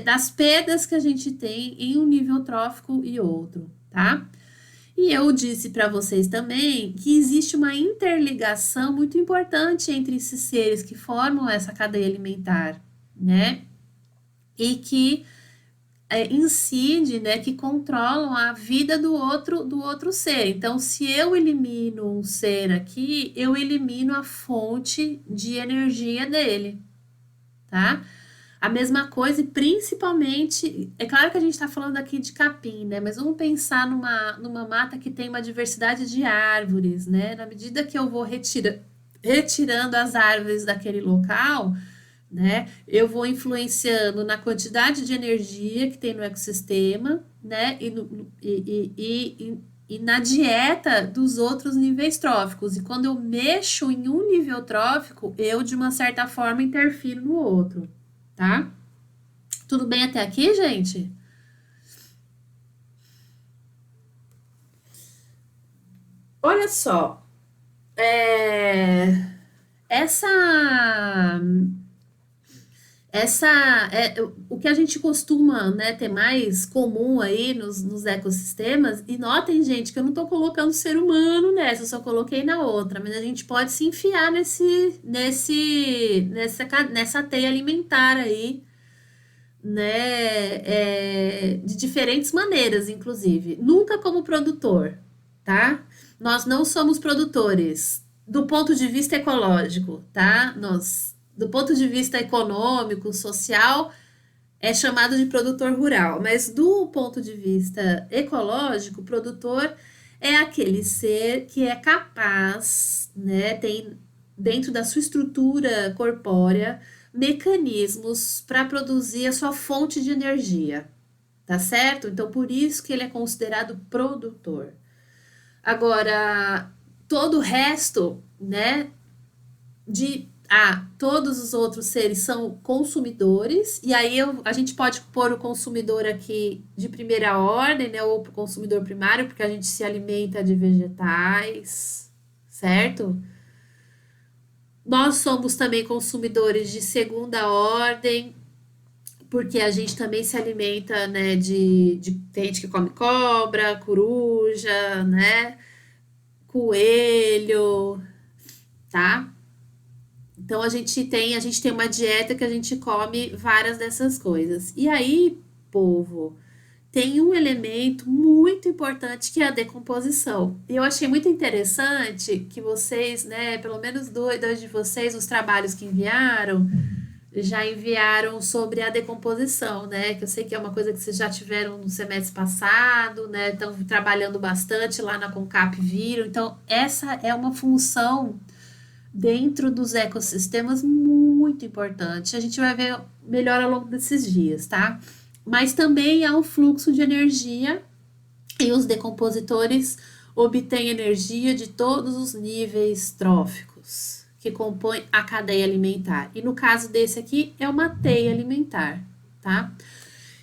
das perdas que a gente tem em um nível trófico e outro, tá? E eu disse para vocês também que existe uma interligação muito importante entre esses seres que formam essa cadeia alimentar, né? E que incide, né, que controlam a vida do outro ser. Então, se eu elimino um ser aqui, eu elimino a fonte de energia dele, tá? A mesma coisa, e principalmente, é claro que a gente está falando aqui de capim, né? Mas vamos pensar numa mata que tem uma diversidade de árvores, né? Na medida que eu vou retirando as árvores daquele local, né? Eu vou influenciando na quantidade de energia que tem no ecossistema, né? E na dieta dos outros níveis tróficos. E quando eu mexo em um nível trófico, eu, de uma certa forma, interfiro no outro, tá? Tudo bem até aqui, gente? Olha só, essa essa o que a gente costuma, né, ter mais comum aí nos ecossistemas, e notem, gente, que eu não estou colocando ser humano nessa, eu só coloquei na outra, mas a gente pode se enfiar nessa teia alimentar aí, né, de diferentes maneiras, inclusive. Nunca como produtor, tá? Nós não somos produtores do ponto de vista ecológico, tá? Do ponto de vista econômico, social, é chamado de produtor rural, mas do ponto de vista ecológico, o produtor é aquele ser que é capaz, né, tem dentro da sua estrutura corpórea mecanismos para produzir a sua fonte de energia, tá certo? Então, por isso que ele é considerado produtor. Agora, todo o resto, né, todos os outros seres são consumidores, e aí a gente pode pôr o consumidor aqui de primeira ordem, né, ou consumidor primário, porque a gente se alimenta de vegetais, certo? Nós somos também consumidores de segunda ordem, porque a gente também se alimenta, né, tem gente que come cobra, coruja, né, coelho, tá? Então a gente tem uma dieta que a gente come várias dessas coisas. E aí, povo, tem um elemento muito importante que é a decomposição. E eu achei muito interessante que vocês, né, pelo menos dois de vocês, os trabalhos que enviaram, já enviaram sobre a decomposição, né? Que eu sei que é uma coisa que vocês já tiveram no semestre passado, né? Estão trabalhando bastante lá na Concap, viram. Então, essa é uma função dentro dos ecossistemas muito importante. A gente vai ver melhor ao longo desses dias, tá? Mas também há um fluxo de energia e os decompositores obtêm energia de todos os níveis tróficos que compõem a cadeia alimentar. E no caso desse aqui, é uma teia alimentar, tá?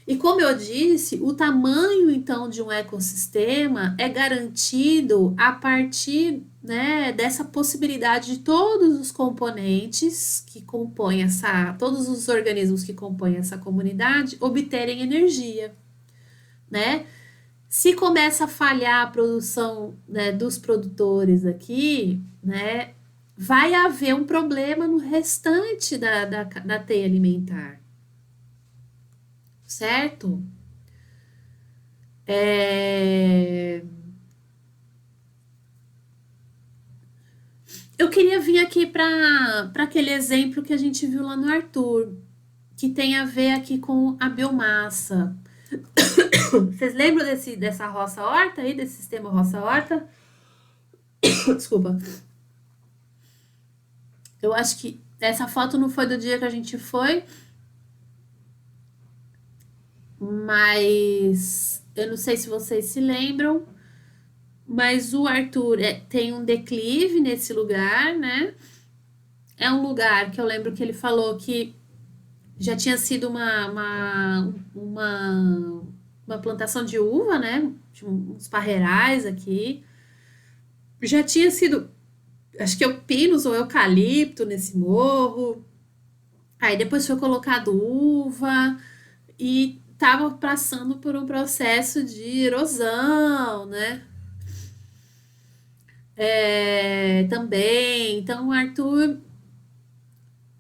E como eu disse, o tamanho, então, de um ecossistema é garantido a partir, né, dessa possibilidade de todos os componentes que compõem todos os organismos que compõem essa comunidade obterem energia, né? Se começa a falhar a produção, né, dos produtores aqui, né, vai haver um problema no restante da teia alimentar, certo? Eu queria vir aqui para aquele exemplo que a gente viu lá no Arthur, que tem a ver aqui com a biomassa. Vocês lembram dessa roça-horta aí, desse sistema roça-horta? Desculpa. Eu acho que essa foto não foi do dia que a gente foi, mas eu não sei se vocês se lembram, mas o Arthur tem um declive nesse lugar, né? É um lugar que eu lembro que ele falou que já tinha sido uma plantação de uva, né? Tinha uns parreirais aqui. Já tinha sido, acho que pinus ou eucalipto nesse morro. Aí depois foi colocado uva e estava passando por um processo de erosão, né? Também. Então o Arthur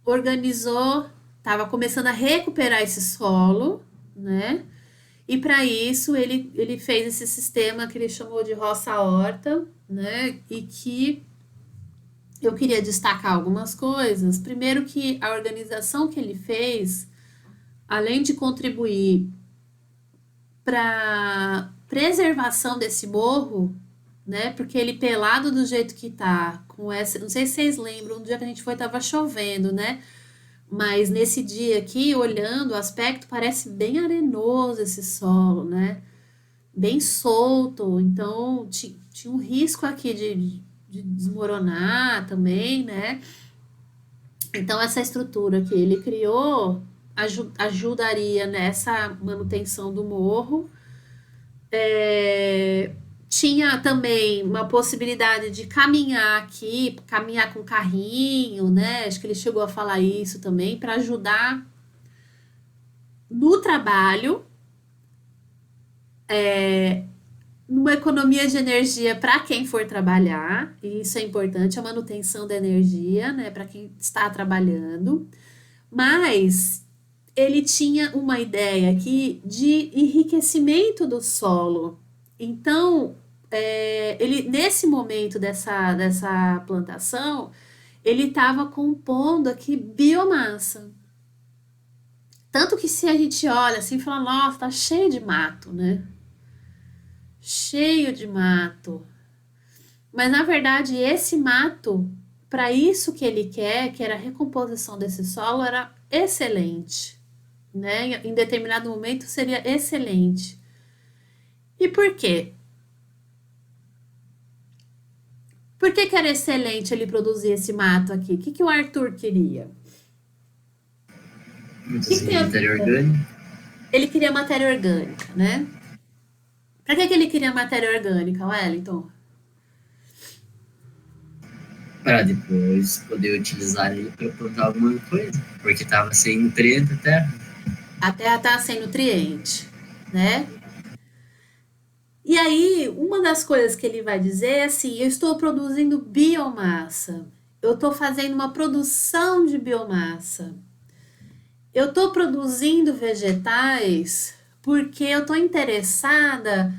organizou, estava começando a recuperar esse solo, né? E para isso ele fez esse sistema que ele chamou de roça-horta, né? E que eu queria destacar algumas coisas. Primeiro que a organização que ele fez além de contribuir para preservação desse morro, né? Porque ele pelado do jeito que tá, com essa, não sei se vocês lembram, no dia que a gente foi tava chovendo, né? Mas nesse dia aqui, olhando o aspecto, parece bem arenoso esse solo, né? Bem solto, então tinha um risco aqui de desmoronar também, né? Então, essa estrutura que ele criou ajudaria nessa manutenção do morro. É, tinha também uma possibilidade de caminhar aqui, caminhar com carrinho, né? Acho que ele chegou a falar isso também, para ajudar no trabalho, numa economia de energia para quem for trabalhar, e isso é importante, a manutenção da energia, né, para quem está trabalhando. Mas ele tinha uma ideia aqui de enriquecimento do solo. Então, ele nesse momento dessa plantação, ele estava compondo aqui biomassa. Tanto que se a gente olha assim e fala, nossa, tá cheio de mato, né? Cheio de mato. Mas na verdade, esse mato, para isso que ele quer, que era a recomposição desse solo, era excelente, né? Em determinado momento seria excelente. E por quê? Por que que era excelente ele produzir esse mato aqui? O que que o Arthur queria? Muitas matéria orgânica. Ele queria matéria orgânica, né? Para que que ele queria matéria orgânica, Wellington? Para depois poder utilizar ele para plantar alguma coisa, porque estava sem nutriente a terra. A terra está sem nutriente, né? E aí, uma das coisas que ele vai dizer é assim: eu estou produzindo biomassa, eu estou fazendo uma produção de biomassa, eu estou produzindo vegetais porque eu estou interessada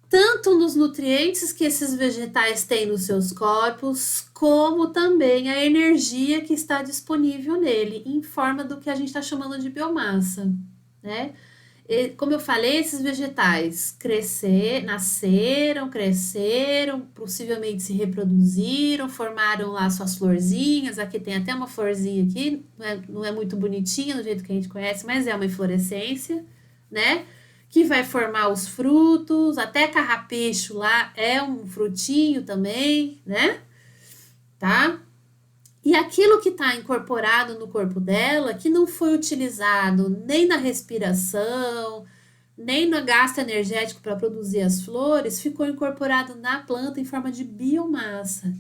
tanto nos nutrientes que esses vegetais têm nos seus corpos, como também a energia que está disponível nele, em forma do que a gente está chamando de biomassa, né? E, como eu falei, esses vegetais nasceram, cresceram, possivelmente se reproduziram, formaram lá suas florzinhas. Aqui tem até uma florzinha aqui, não é muito bonitinha do jeito que a gente conhece, mas é uma inflorescência, né? Que vai formar os frutos, até carrapicho lá é um frutinho também, né? Tá? E aquilo que está incorporado no corpo dela, que não foi utilizado nem na respiração, nem no gasto energético para produzir as flores, ficou incorporado na planta em forma de biomassa.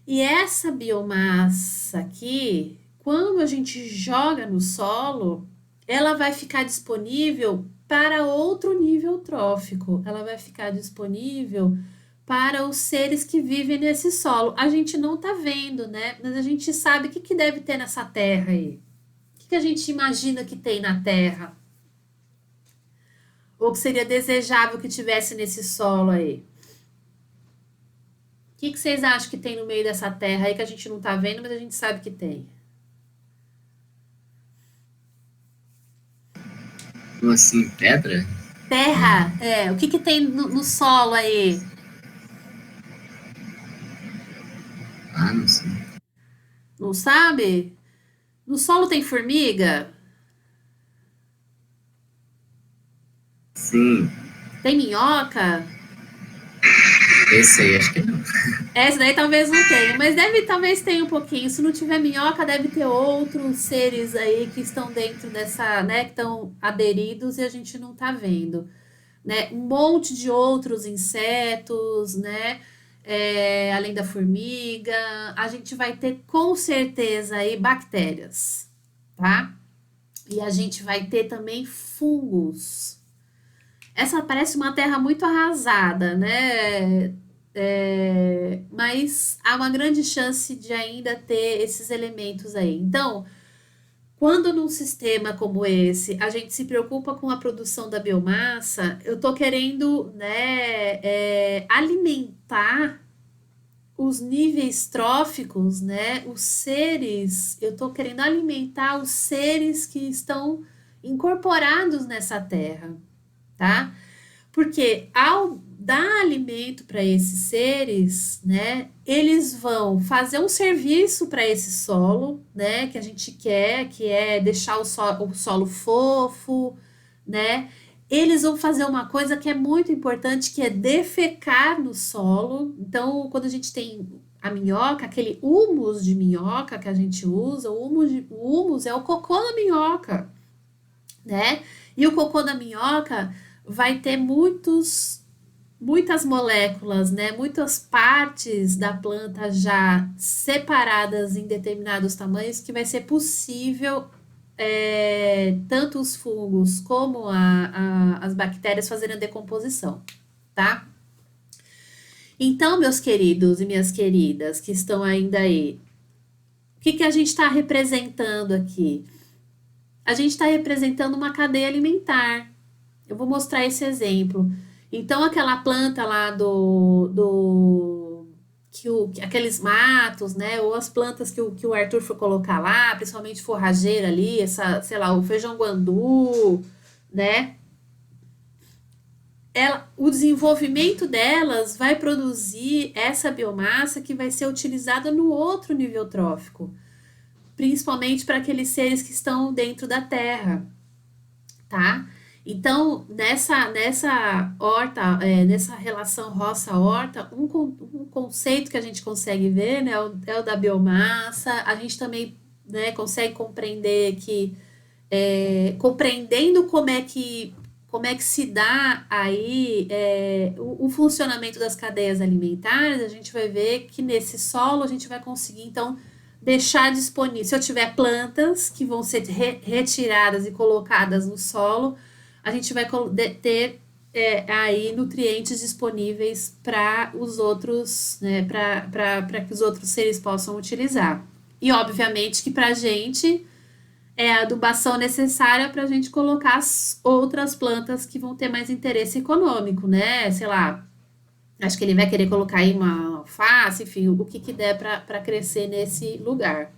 E essa biomassa aqui, quando a gente joga no solo, ela vai ficar disponível para outro nível trófico. Ela vai ficar disponível para os seres que vivem nesse solo. A gente não está vendo, né? Mas a gente sabe o que deve ter nessa terra aí. O que a gente imagina que tem na terra? Ou que seria desejável que tivesse nesse solo aí? O que vocês acham que tem no meio dessa terra aí que a gente não está vendo, mas a gente sabe que tem? Como assim, pedra? Terra, o que tem no solo aí? Ah, não sei. Não sabe? No solo tem formiga? Sim, Tem minhoca? esse aí acho que não. Essa daí talvez não tenha, mas talvez tenha um pouquinho. Se não tiver minhoca, deve ter outros seres aí que estão dentro dessa, né, que estão aderidos e a gente não tá vendo, né? Um monte de outros insetos, né? Além da formiga, a gente vai ter com certeza aí bactérias, tá? E a gente vai ter também fungos. Essa parece uma terra muito arrasada, né? Mas há uma grande chance de ainda ter esses elementos aí. Então, quando num sistema como esse a gente se preocupa com a produção da biomassa, eu estou querendo, né, alimentar os níveis tróficos, né? Os seres, eu estou querendo alimentar os seres que estão incorporados nessa terra, tá? Porque ao dar alimento para esses seres, né, eles vão fazer um serviço para esse solo, né, que a gente quer, que é deixar o solo fofo, né? Eles vão fazer uma coisa que é muito importante, que é defecar no solo. Então, quando a gente tem a minhoca, aquele humus de minhoca que a gente usa, o humus é o cocô da minhoca, né? E o cocô da minhoca vai ter muitas moléculas, né? Muitas partes da planta já separadas em determinados tamanhos que vai ser possível tanto os fungos como as bactérias fazerem a decomposição, tá? Então, meus queridos e minhas queridas que estão ainda aí, o que a gente está representando aqui? A gente está representando uma cadeia alimentar. Eu vou mostrar esse exemplo. Então, aquela planta lá aqueles matos, né? Ou as plantas que o Arthur foi colocar lá, principalmente forrageira ali, sei lá, o feijão guandu, né? O desenvolvimento delas vai produzir essa biomassa que vai ser utilizada no outro nível trófico, principalmente para aqueles seres que estão dentro da terra, tá? Então, nessa horta, nessa relação roça-horta, um conceito que a gente consegue ver, né, é o da biomassa. A gente também, né, consegue compreender que, compreendendo como é que se dá aí o funcionamento das cadeias alimentares, a gente vai ver que nesse solo a gente vai conseguir, então, deixar disponível. Se eu tiver plantas que vão ser retiradas e colocadas no solo, a gente vai ter aí nutrientes disponíveis para os outros, né, para que os outros seres possam utilizar. E, obviamente, que para a gente é a adubação necessária para a gente colocar as outras plantas que vão ter mais interesse econômico, né? Sei lá, acho que ele vai querer colocar aí uma alface, enfim, o que der para crescer nesse lugar.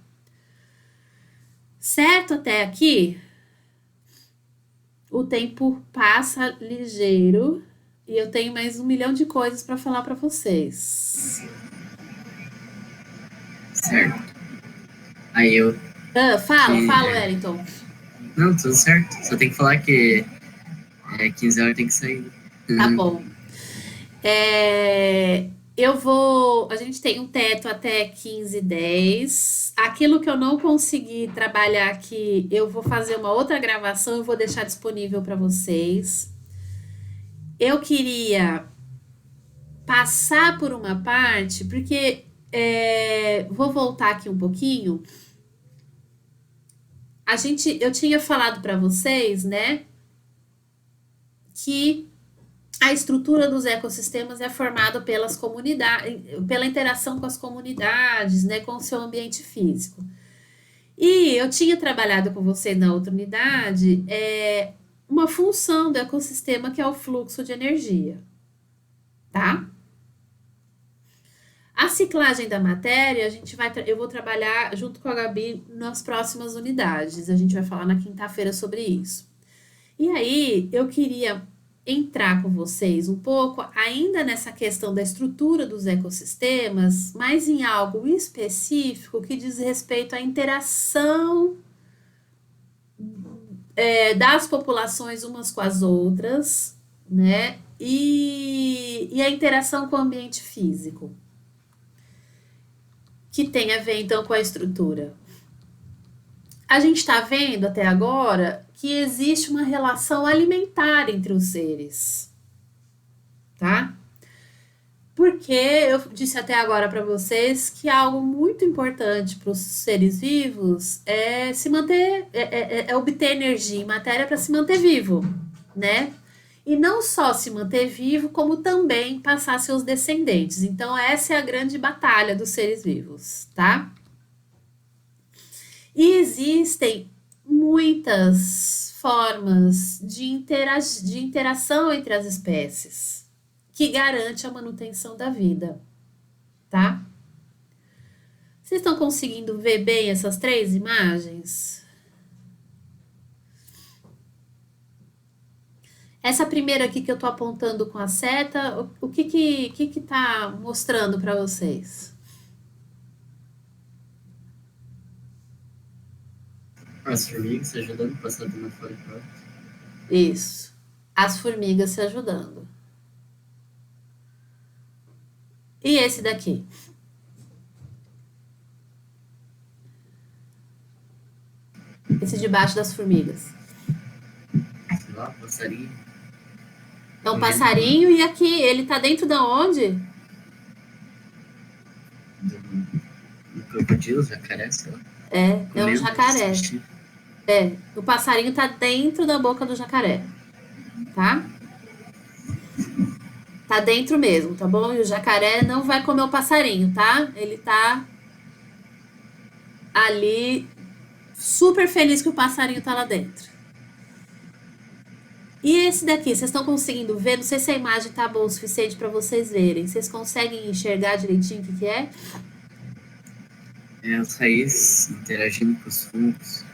Certo até aqui? O tempo passa ligeiro e eu tenho mais 1 milhão de coisas para falar para vocês. Certo. Aí eu. Fala, Wellington. Não, tudo certo. Só tem que falar que 15 horas tem que sair. Tá bom. A gente tem um teto até 15h10. Aquilo que eu não consegui trabalhar aqui, eu vou fazer uma outra gravação e vou deixar disponível para vocês. Eu queria passar por uma parte, porque vou voltar aqui um pouquinho. Eu tinha falado para vocês, né, que a estrutura dos ecossistemas é formada pelas comunidades, pela interação com as comunidades, né, com o seu ambiente físico. E eu tinha trabalhado com você na outra unidade uma função do ecossistema que é o fluxo de energia, tá? A ciclagem da matéria, eu vou trabalhar junto com a Gabi nas próximas unidades. A gente vai falar na quinta-feira sobre isso. E aí, eu queria entrar com vocês um pouco ainda nessa questão da estrutura dos ecossistemas, mas em algo específico que diz respeito à interação das populações umas com as outras, né? E a interação com o ambiente físico, que tem a ver, então, com a estrutura. A gente está vendo até agora que existe uma relação alimentar entre os seres, tá? Porque eu disse até agora para vocês que algo muito importante para os seres vivos é se manter, obter energia e matéria para se manter vivo, né? E não só se manter vivo, como também passar seus descendentes. Então, essa é a grande batalha dos seres vivos, tá? E existem muitas formas de interação entre as espécies que garante a manutenção da vida, tá? Vocês estão conseguindo ver bem essas 3 imagens? Essa primeira aqui que eu tô apontando com a seta, o que tá mostrando para vocês? As formigas se ajudando, passando de uma folha para outra. Isso. As formigas se ajudando. E esse daqui? Esse debaixo das formigas. Sei lá, passarinho. É um passarinho e aqui, ele tá dentro da onde? Do crocodilo, jacaré, sei lá. É um Comendo, jacaré. assistindo. O passarinho tá dentro da boca do jacaré, tá? Tá dentro mesmo, tá bom? E o jacaré não vai comer o passarinho, tá? Ele tá ali super feliz que o passarinho tá lá dentro. E esse daqui, vocês estão conseguindo ver? Não sei se a imagem tá boa o suficiente para vocês verem. Vocês conseguem enxergar direitinho o que é? É as raízes interagindo com os fungos.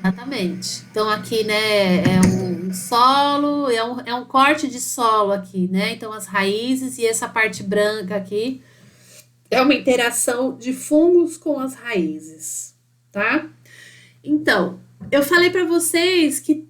Exatamente. Então aqui, né, é um solo, é um corte de solo aqui, né? Então as raízes e essa parte branca aqui é uma interação de fungos com as raízes, tá? Então, eu falei para vocês que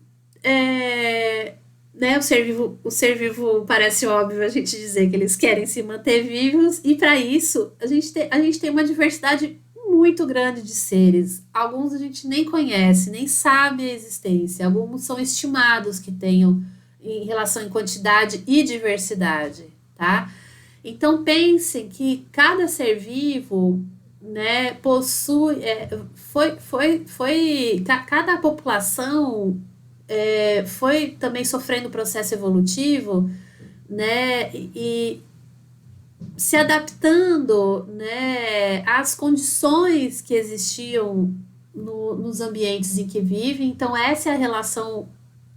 né, o ser vivo parece óbvio a gente dizer que eles querem se manter vivos, e para isso a gente tem uma diversidade muito grande de seres. Alguns a gente nem conhece, nem sabe a existência, alguns são estimados que tenham em relação em quantidade e diversidade, tá? Então pensem que cada ser vivo, né, possui, cada população foi também sofrendo o processo evolutivo, né, e se adaptando, né, às condições que existiam nos ambientes em que vivem. Então essa é a relação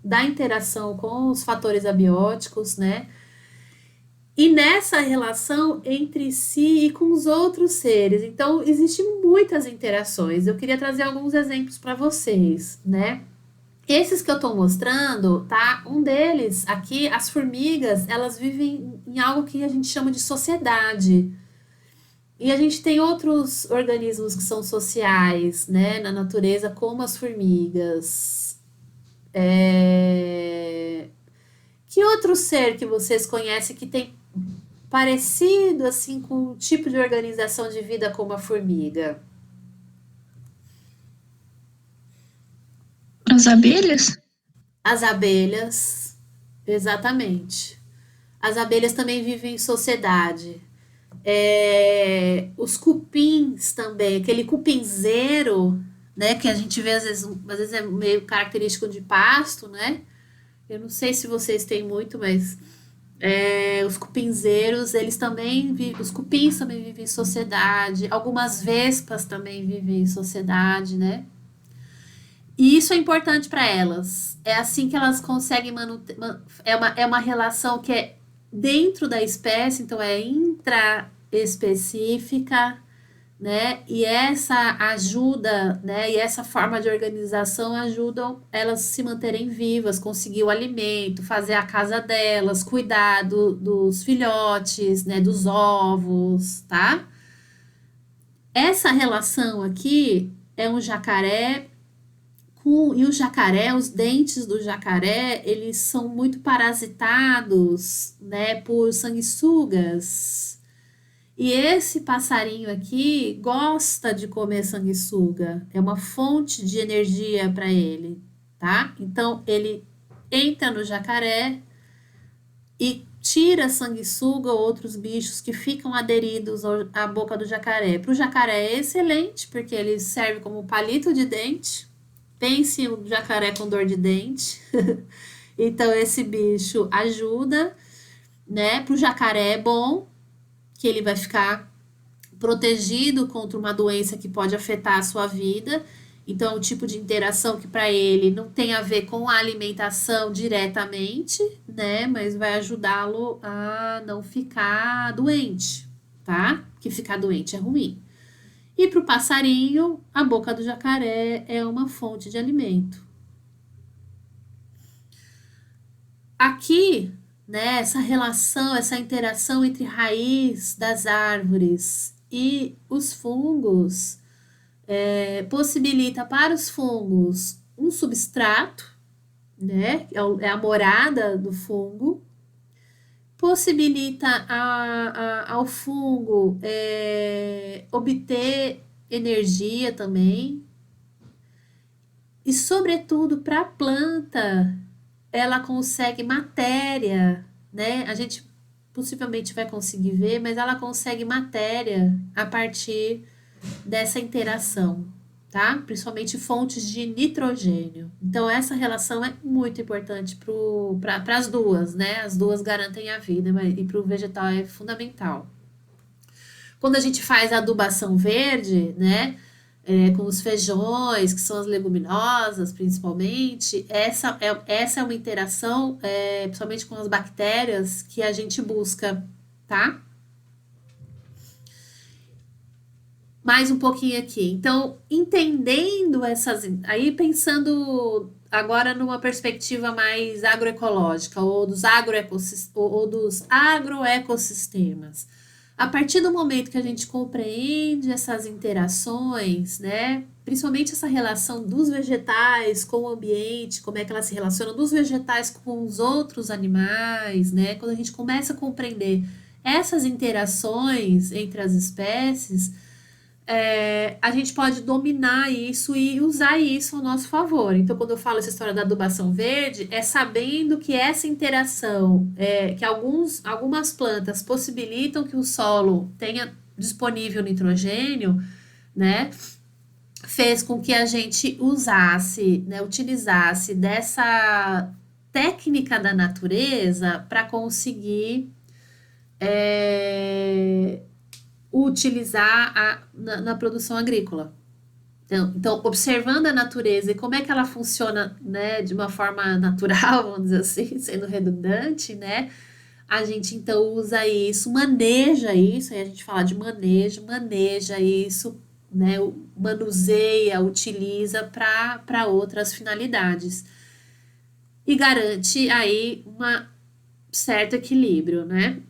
da interação com os fatores abióticos, né, e nessa relação entre si e com os outros seres. Então existem muitas interações. Eu queria trazer alguns exemplos para vocês, né? Esses que eu estou mostrando, tá? Um deles aqui, as formigas, elas vivem em algo que a gente chama de sociedade. E a gente tem outros organismos que são sociais, né, na natureza, como as formigas. Que outro ser que vocês conhecem que tem parecido assim com o tipo de organização de vida como a formiga? As abelhas? As abelhas, exatamente. As abelhas também vivem em sociedade. Os cupins também, aquele cupinzeiro, né, que a gente vê às vezes é meio característico de pasto, né? Eu não sei se vocês têm muito, mas os cupinzeiros, eles também vivem, os cupins também vivem em sociedade, algumas vespas também vivem em sociedade, né? E isso é importante para elas. É assim que elas conseguem manter. É uma relação que é dentro da espécie, então é intraespecífica, né? E essa ajuda, né? E essa forma de organização ajudam elas se manterem vivas, conseguir o alimento, fazer a casa delas, cuidar dos filhotes, né? Dos ovos, tá? Essa relação aqui é um jacaré e o jacaré, os dentes do jacaré, eles são muito parasitados, né, por sanguessugas. E esse passarinho aqui gosta de comer sanguessuga, é uma fonte de energia para ele, tá? Então ele entra no jacaré e tira a sanguessuga ou outros bichos que ficam aderidos à boca do jacaré. Para o jacaré é excelente, porque ele serve como palito de dente. Pense um jacaré com dor de dente. Então, esse bicho ajuda, né? Para o jacaré é bom, que ele vai ficar protegido contra uma doença que pode afetar a sua vida. Então, é um tipo de interação que para ele não tem a ver com a alimentação diretamente, né? Mas vai ajudá-lo a não ficar doente, tá? Porque ficar doente é ruim. E para o passarinho, a boca do jacaré é uma fonte de alimento. Aqui, né, essa relação, essa interação entre raiz das árvores e os fungos possibilita para os fungos um substrato, né, é a morada do fungo, possibilita ao fungo obter energia também, e, sobretudo, para a planta, ela consegue matéria, né? A gente possivelmente vai conseguir ver, mas ela consegue matéria a partir dessa interação, tá? Principalmente fontes de nitrogênio. Então, essa relação é muito importante para as duas, né? As duas garantem a vida, e para o vegetal é fundamental. Quando a gente faz a adubação verde, né? Com os feijões, que são as leguminosas, principalmente, essa é uma interação, principalmente com as bactérias, que a gente busca, tá? Mais um pouquinho aqui. Então, entendendo essas. Aí, pensando agora numa perspectiva mais agroecológica, ou dos agroecossistemas. A partir do momento que a gente compreende essas interações, né? Principalmente essa relação dos vegetais com o ambiente, como é que elas se relacionam dos vegetais com os outros animais, né? Quando a gente começa a compreender essas interações entre as espécies, a gente pode dominar isso e usar isso ao nosso favor. Então, quando eu falo essa história da adubação verde, é sabendo que essa interação, que algumas plantas possibilitam que o solo tenha disponível nitrogênio, né, fez com que a gente usasse, né, utilizasse dessa técnica da natureza para conseguir utilizar na produção agrícola. Então, observando a natureza e como é que ela funciona, né, de uma forma natural, vamos dizer assim, sendo redundante, né, a gente então usa isso, maneja isso, aí a gente fala de maneja isso, né, manuseia, utiliza para outras finalidades. E garante aí um certo equilíbrio, né?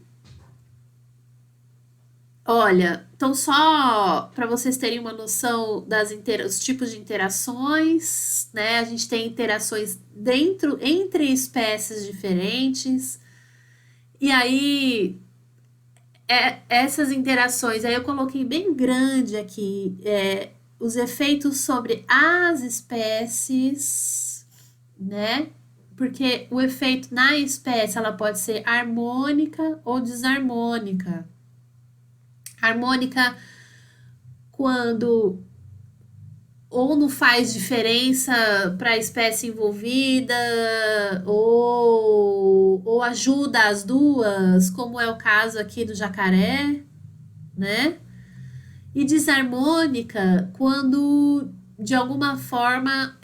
Olha, então só para vocês terem uma noção os tipos de interações, né? A gente tem interações entre espécies diferentes. E aí, essas interações, aí eu coloquei bem grande aqui, os efeitos sobre as espécies, né? Porque o efeito na espécie, ela pode ser harmônica ou desarmônica. Harmônica quando ou não faz diferença para a espécie envolvida, ou ajuda as duas, como é o caso aqui do jacaré, né? E desarmônica quando de alguma forma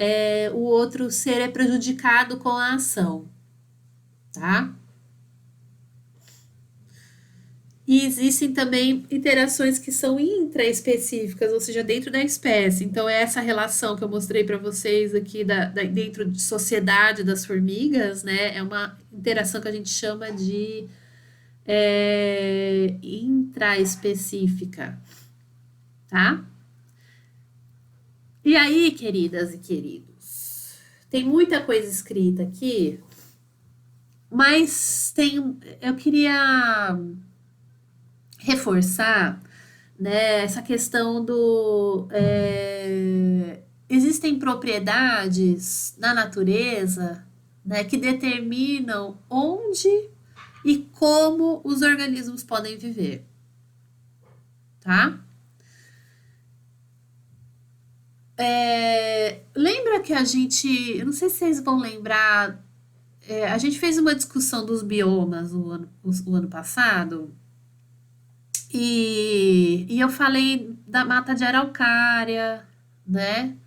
o outro ser é prejudicado com a ação, tá? E existem também interações que são intraespecíficas, ou seja, dentro da espécie. Então, essa relação que eu mostrei para vocês aqui dentro de sociedade das formigas, né? É uma interação que a gente chama de intraespecífica, tá? E aí, queridas e queridos, tem muita coisa escrita aqui, mas eu queria reforçar, né, essa questão existem propriedades na natureza, né, que determinam onde e como os organismos podem viver, tá? Lembra que eu não sei se vocês vão lembrar, a gente fez uma discussão dos biomas o ano passado, e eu falei da mata de araucária, né?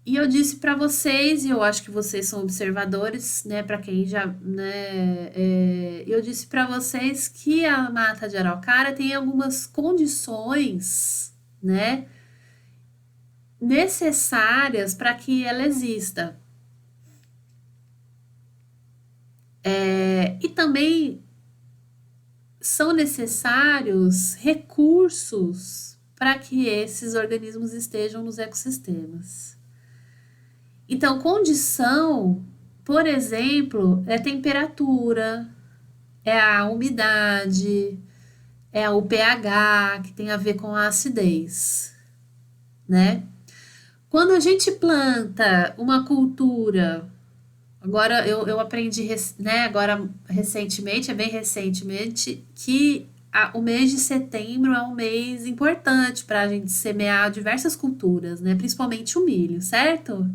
E eu disse para vocês, e eu acho que vocês são observadores, né? Para quem já, né? Eu disse para vocês que a mata de araucária tem algumas condições, né, necessárias para que ela exista. E também são necessários recursos para que esses organismos estejam nos ecossistemas. Então, condição, por exemplo, é temperatura, é a umidade, é o pH, que tem a ver com a acidez, né? Quando a gente planta uma cultura, agora eu aprendi, né, agora recentemente, bem recentemente, que o mês de setembro é um mês importante para a gente semear diversas culturas, né? Principalmente o milho, certo?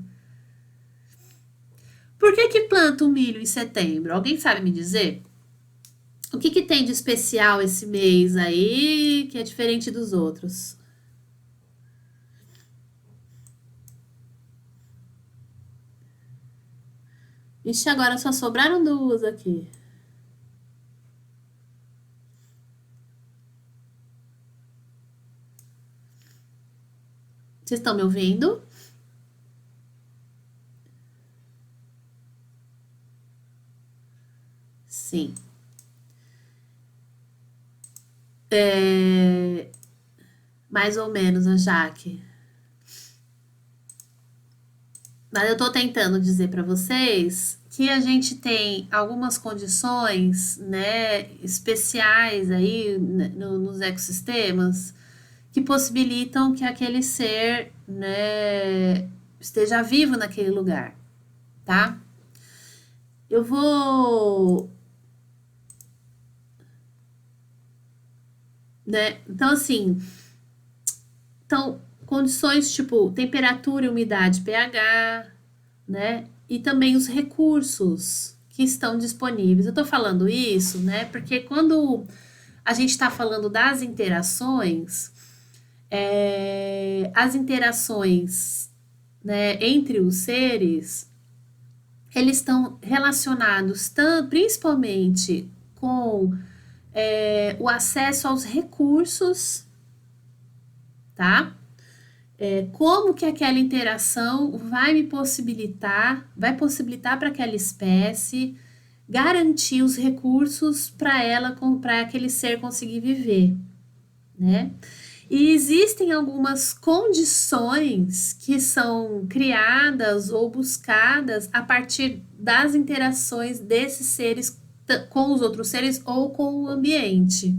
Por que planta o milho em setembro? Alguém sabe me dizer? O que tem de especial esse mês aí que é diferente dos outros? Ixi, agora só sobraram duas aqui. Vocês estão me ouvindo? Sim. Mais ou menos, a Jaque. Mas eu estou tentando dizer para vocês que a gente tem algumas condições, né, especiais aí nos ecossistemas que possibilitam que aquele ser, né, esteja vivo naquele lugar, tá? Eu vou, né? Então, assim, condições tipo temperatura e umidade, pH, né? E também os recursos que estão disponíveis. Eu tô falando isso, né? Porque quando a gente está falando das interações, as interações, né, entre os seres, eles estão relacionados principalmente com o acesso aos recursos, tá? Como que aquela interação vai possibilitar para aquela espécie garantir os recursos para aquele ser conseguir viver, né? E existem algumas condições que são criadas ou buscadas a partir das interações desses seres com os outros seres ou com o ambiente.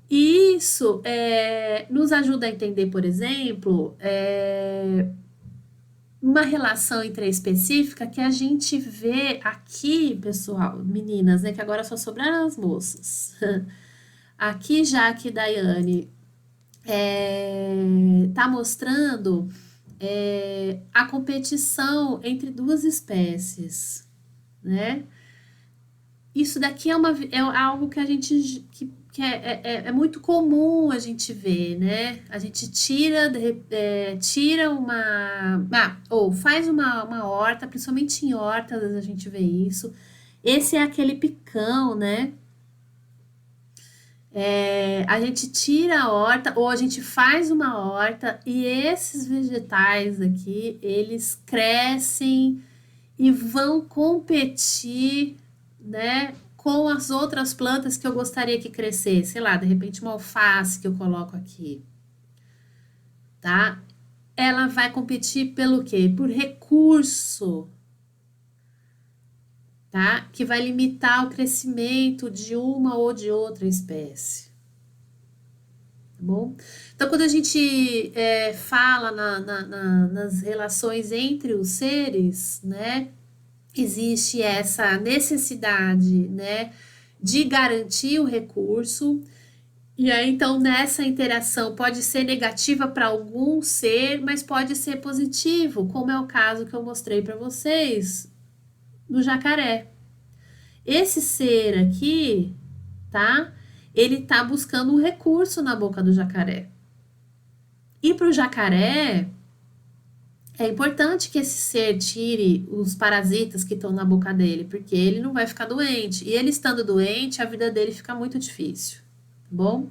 E isso nos ajuda a entender, por exemplo, uma relação intraespecífica que a gente vê aqui, pessoal, meninas, né, que agora só sobraram as moças. Aqui, Jaque e Daiane, tá mostrando a competição entre duas espécies, né? Isso daqui é algo que a gente que é muito comum a gente ver, né? A gente tira ou faz uma horta, principalmente em hortas a gente vê isso. Esse é aquele picão, né? A gente tira a horta ou a gente faz uma horta e esses vegetais aqui, eles crescem e vão competir, né, com as outras plantas que eu gostaria que crescesse. Sei lá, de repente uma alface que eu coloco aqui, tá? Ela vai competir pelo quê? Por recurso, tá? Que vai limitar o crescimento de uma ou de outra espécie. Tá bom? Então, quando a gente fala nas relações entre os seres, né? Existe essa necessidade, né, de garantir o recurso, e aí então nessa interação pode ser negativa para algum ser, mas pode ser positivo, como é o caso que eu mostrei para vocês do jacaré. Esse ser aqui, tá? Ele tá buscando um recurso na boca do jacaré. E para o jacaré, é importante que esse ser tire os parasitas que estão na boca dele, porque ele não vai ficar doente. E ele estando doente, a vida dele fica muito difícil, tá bom?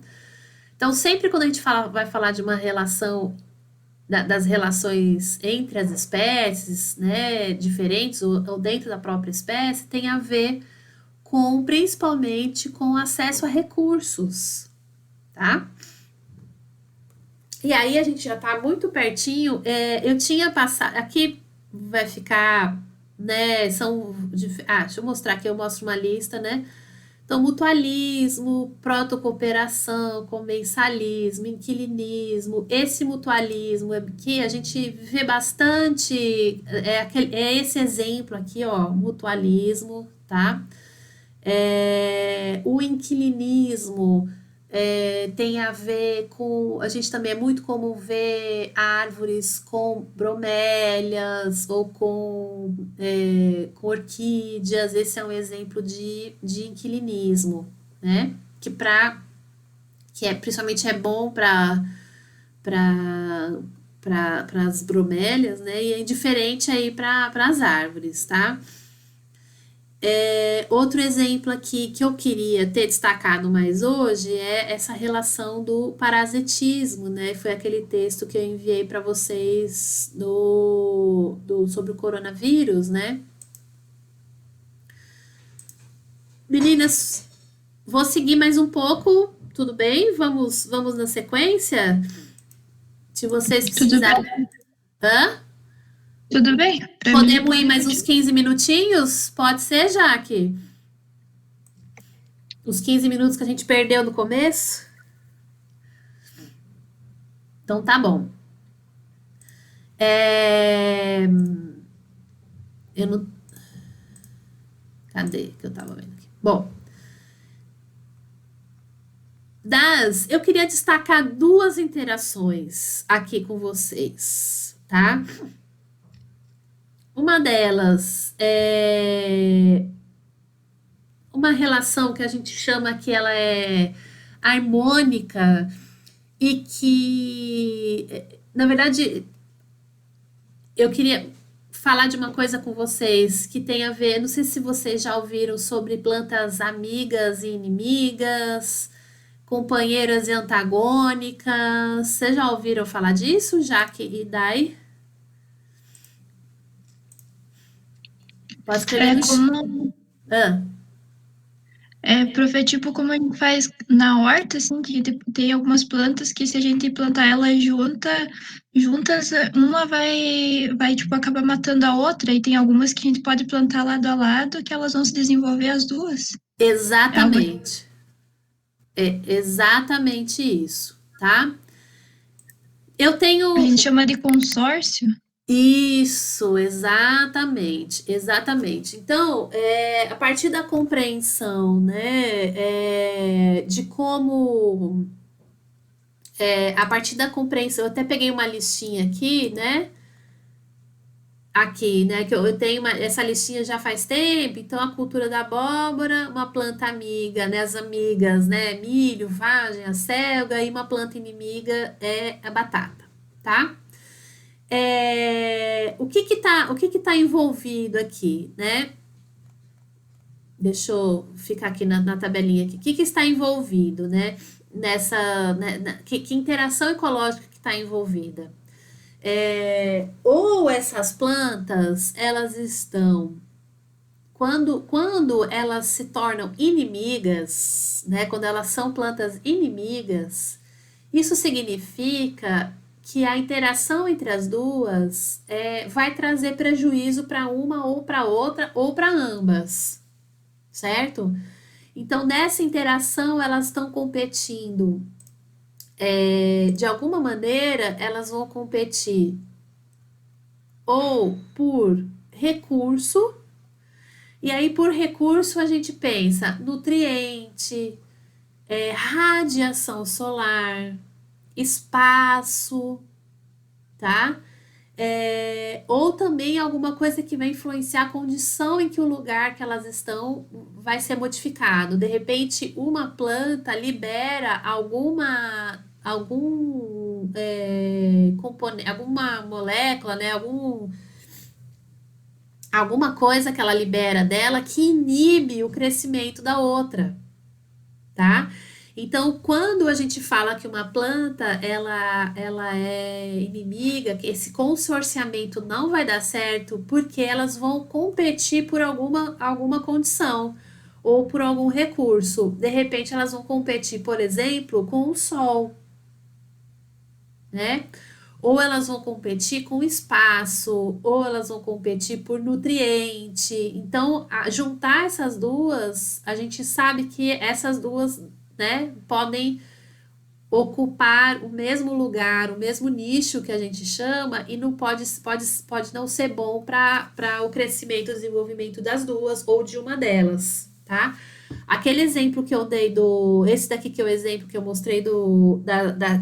Então, sempre quando a gente vai falar de uma relação, das relações entre as espécies, né, diferentes ou dentro da própria espécie, tem a ver principalmente com acesso a recursos, tá? E aí a gente já tá muito pertinho. Eu tinha passado. Aqui vai ficar, né? Deixa eu mostrar aqui, eu mostro uma lista, né? Então, mutualismo, protocooperação, comensalismo, inquilinismo, esse mutualismo que a gente vê bastante, é esse exemplo aqui, ó, mutualismo, tá? O inquilinismo tem a ver com. A gente também é muito comum ver árvores com bromélias ou com orquídeas. Esse é um exemplo de inquilinismo, né? Principalmente é bom para as bromélias, né? E é indiferente aí para as árvores, tá? Outro exemplo aqui que eu queria ter destacado mais hoje é essa relação do parasitismo, né? Foi aquele texto que eu enviei para vocês sobre o coronavírus, né? Meninas, vou seguir mais um pouco, tudo bem? Vamos na sequência? Se vocês Tudo precisarem. bem? Hã? Tudo bem? Pra mim, Podemos ir pode mais uns continuar. 15 minutinhos? Pode ser, Jaque? Os 15 minutos que a gente perdeu no começo? Então tá bom. Eu não. Cadê que eu tava vendo aqui? Bom, eu queria destacar duas interações aqui com vocês, tá? Uma delas é uma relação que a gente chama que ela é harmônica e que, na verdade, eu queria falar de uma coisa com vocês que tem a ver, não sei se vocês já ouviram sobre plantas amigas e inimigas, companheiras e antagônicas. Vocês já ouviram falar disso, Jaque e Dai? Pode escrever no Como Ah, Porque, tipo, como a gente faz na horta, assim, que tem algumas plantas que se a gente plantar elas juntas, uma vai, tipo, acabar matando a outra, e tem algumas que a gente pode plantar lado a lado, que elas vão se desenvolver as duas. É algo exatamente. É exatamente isso, tá? Eu a tenho gente chama de consórcio. isso, exatamente, exatamente. Então, a partir da compreensão, né, de como, a partir da compreensão, eu até peguei uma listinha aqui, né, que eu tenho essa listinha já faz tempo, então a cultura da abóbora, uma planta amiga, né, as amigas, né, milho, vagem, a selga, e uma planta inimiga é a batata, tá? O que tá envolvido aqui, né? Deixa eu ficar aqui na tabelinha aqui. O que está envolvido, né? Que interação ecológica que está envolvida? Ou essas plantas, elas estão quando elas se tornam inimigas, né? Quando elas são plantas inimigas, isso significa que a interação entre as duas vai trazer prejuízo para uma ou para outra ou para ambas, certo? Então, nessa interação, elas estão competindo. De alguma maneira, elas vão competir ou por recurso, e aí por recurso a gente pensa nutriente, radiação solar, espaço, tá? Ou também alguma coisa que vai influenciar a condição em que o lugar que elas estão vai ser modificado. De repente, uma planta libera algum componente, alguma molécula, né? Alguma coisa que ela libera dela que inibe o crescimento da outra, tá? Então, quando a gente fala que uma planta ela é inimiga, que esse consorciamento não vai dar certo, porque elas vão competir por alguma condição ou por algum recurso. De repente, elas vão competir, por exemplo, com o sol, né? Ou elas vão competir com espaço, ou elas vão competir por nutriente. Então, juntar essas duas, a gente sabe que essas duas, né, podem ocupar o mesmo lugar, o mesmo nicho que a gente chama, e não pode não ser bom para o crescimento e desenvolvimento das duas ou de uma delas, tá? Aquele exemplo que eu dei esse daqui que é o exemplo que eu mostrei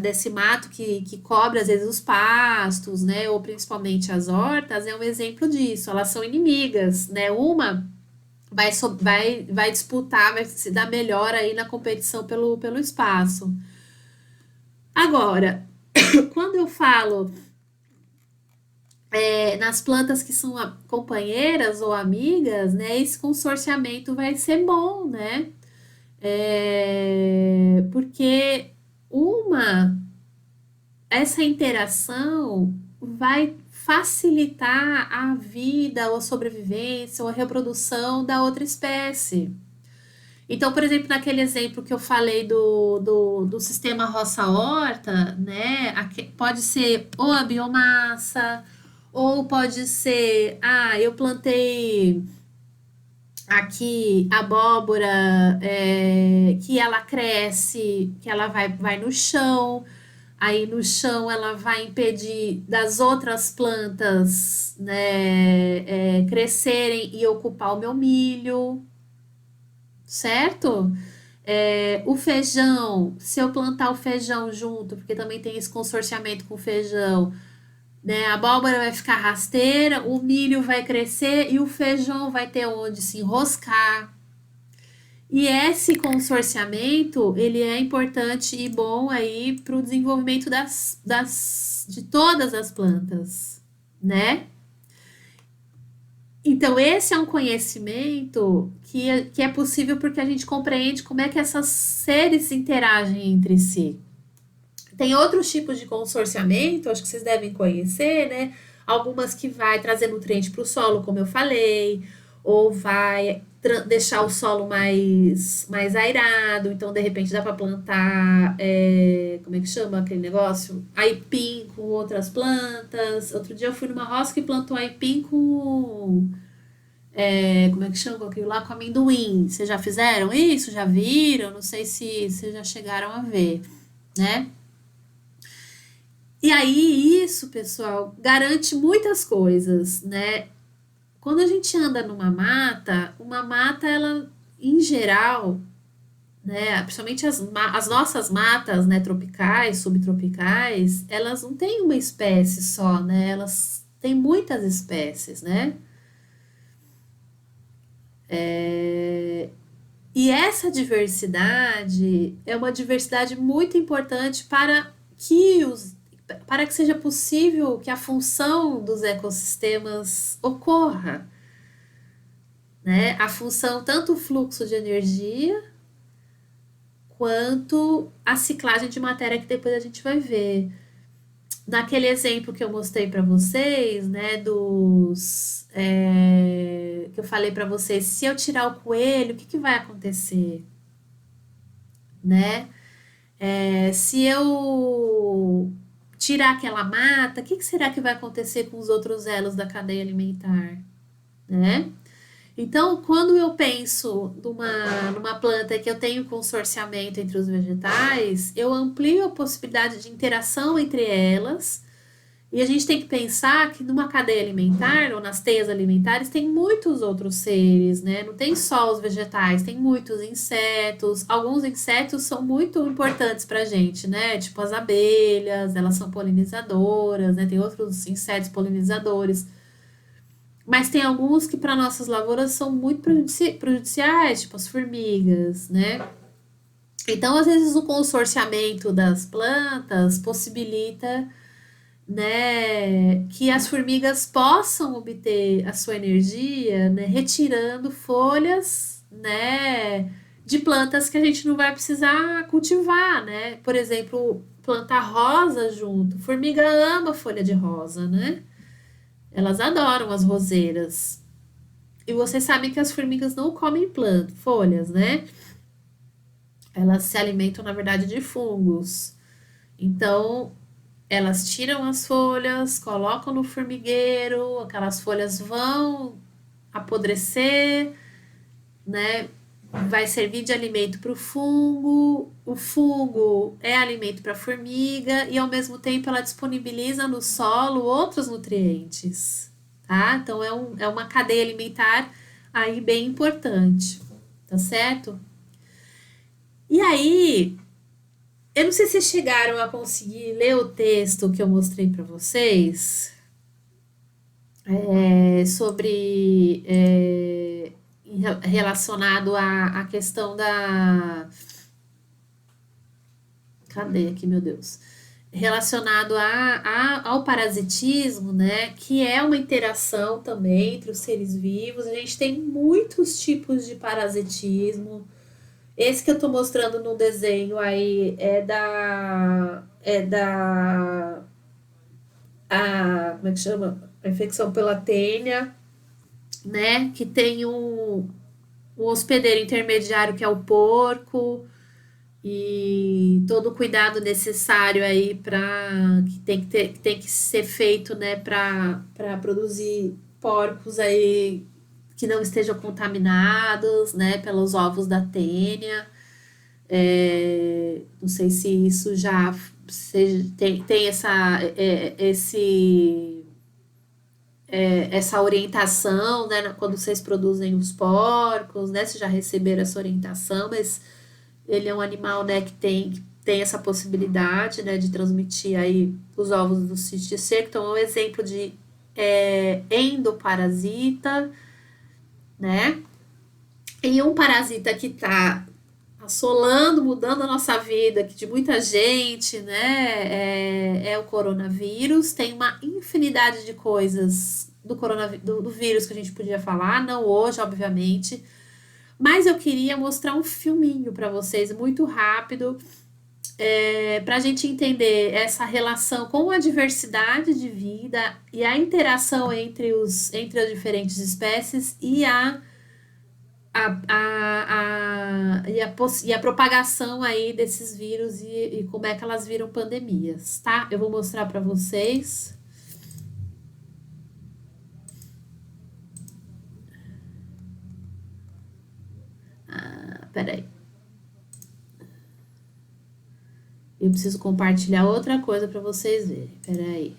desse mato que cobre às vezes os pastos, né, ou principalmente as hortas, é um exemplo disso. Elas são inimigas, né? Uma vai disputar, vai se dar melhor aí na competição pelo espaço. Agora, quando eu falo nas plantas que são companheiras ou amigas, né, esse consorciamento vai ser bom, né? Porque essa interação vai facilitar a vida, ou a sobrevivência, ou a reprodução da outra espécie. Então, por exemplo, naquele exemplo que eu falei do sistema roça-horta, né? Pode ser ou a biomassa, ou pode ser, eu plantei aqui abóbora, que ela cresce, que ela vai no chão, aí no chão ela vai impedir das outras plantas, né, crescerem e ocupar o meu milho, certo? O feijão, se eu plantar o feijão junto, porque também tem esse consorciamento com o feijão, né? A abóbora vai ficar rasteira, o milho vai crescer e o feijão vai ter onde se enroscar. E esse consorciamento, ele é importante e bom aí para o desenvolvimento de todas as plantas, né? Então, esse é um conhecimento que é possível porque a gente compreende como é que essas seres interagem entre si. Tem outros tipos de consorciamento, acho que vocês devem conhecer, né? Algumas que vai trazer nutriente para o solo, como eu falei, ou vai deixar o solo mais airado, então de repente dá para plantar, como é que chama aquele negócio? Aipim com outras plantas. Outro dia eu fui numa roça que plantou aipim com, como é que chama aquilo lá? Com amendoim. Vocês já fizeram isso? Já viram? Não sei se vocês já chegaram a ver, né? E aí, isso, pessoal, garante muitas coisas, né? Quando a gente anda numa mata, uma mata, ela, em geral, né, principalmente as nossas matas, né, tropicais, subtropicais, elas não têm uma espécie só, né? Elas têm muitas espécies, né? E essa diversidade é uma diversidade muito importante para que seja possível que a função dos ecossistemas ocorra, né? A função, tanto o fluxo de energia, quanto a ciclagem de matéria que depois a gente vai ver. Naquele exemplo que eu mostrei para vocês, né, que eu falei para vocês, se eu tirar o coelho, o que vai acontecer, né? Se eu tirar aquela mata, o que será que vai acontecer com os outros elos da cadeia alimentar, né? Então, quando eu penso numa planta que eu tenho consorciamento entre os vegetais, eu amplio a possibilidade de interação entre elas, e a gente tem que pensar que numa cadeia alimentar, ou nas teias alimentares, tem muitos outros seres, né? Não tem só os vegetais, tem muitos insetos. Alguns insetos são muito importantes pra gente, né? Tipo as abelhas, elas são polinizadoras, né? Tem outros insetos polinizadores. Mas tem alguns que para nossas lavouras são muito prejudiciais, tipo as formigas, né? Então, às vezes, o consorciamento das plantas possibilita, né, que as formigas possam obter a sua energia, né, retirando folhas, né, de plantas que a gente não vai precisar cultivar, né? Por exemplo, plantar rosa junto. Formiga ama folha de rosa, né? Elas adoram as roseiras. E vocês sabem que as formigas não comem folhas, né? Elas se alimentam, na verdade, de fungos. Então, elas tiram as folhas, colocam no formigueiro, aquelas folhas vão apodrecer, né? Vai servir de alimento para o fungo é alimento para a formiga e ao mesmo tempo ela disponibiliza no solo outros nutrientes, tá? Então é uma cadeia alimentar aí bem importante, tá certo? E aí, eu não sei se vocês chegaram a conseguir ler o texto que eu mostrei para vocês, sobre relacionado à questão da... Cadê aqui, meu Deus? Relacionado ao parasitismo, né? Que é uma interação também entre os seres vivos. A gente tem muitos tipos de parasitismo. Esse que eu tô mostrando no desenho aí como é que chama? A infecção pela tênia, né? Que tem um hospedeiro intermediário que é o porco e todo o cuidado necessário aí que tem que ser feito, né? Para produzir porcos aí que não estejam contaminados, né? Pelos ovos da tênia. Não sei se isso já tem essa orientação, né, quando vocês produzem os porcos, né, vocês já receberam essa orientação, mas ele é um animal, né, que tem essa possibilidade, né, de transmitir aí os ovos do cisticerco. Então é um exemplo de endoparasita, né, e um parasita que está assolando, mudando a nossa vida, que de muita gente, né, é o coronavírus. Tem uma infinidade de coisas do vírus que a gente podia falar, não hoje, obviamente, mas eu queria mostrar um filminho para vocês, muito rápido, para a gente entender essa relação com a diversidade de vida e a interação entre as diferentes espécies e a propagação aí desses vírus e como é que elas viram pandemias, tá? Eu vou mostrar para vocês. Peraí. Eu preciso compartilhar outra coisa para vocês verem. Peraí.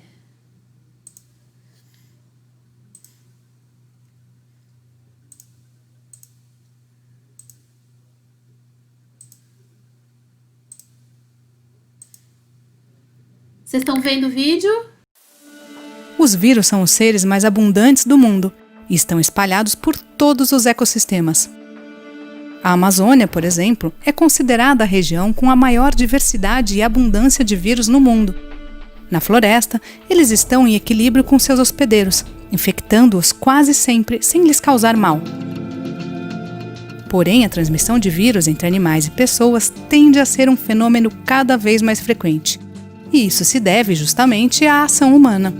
Vocês estão vendo o vídeo? Os vírus são os seres mais abundantes do mundo e estão espalhados por todos os ecossistemas. A Amazônia, por exemplo, é considerada a região com a maior diversidade e abundância de vírus no mundo. Na floresta, eles estão em equilíbrio com seus hospedeiros, infectando-os quase sempre sem lhes causar mal. Porém, a transmissão de vírus entre animais e pessoas tende a ser um fenômeno cada vez mais frequente. E isso se deve justamente à ação humana.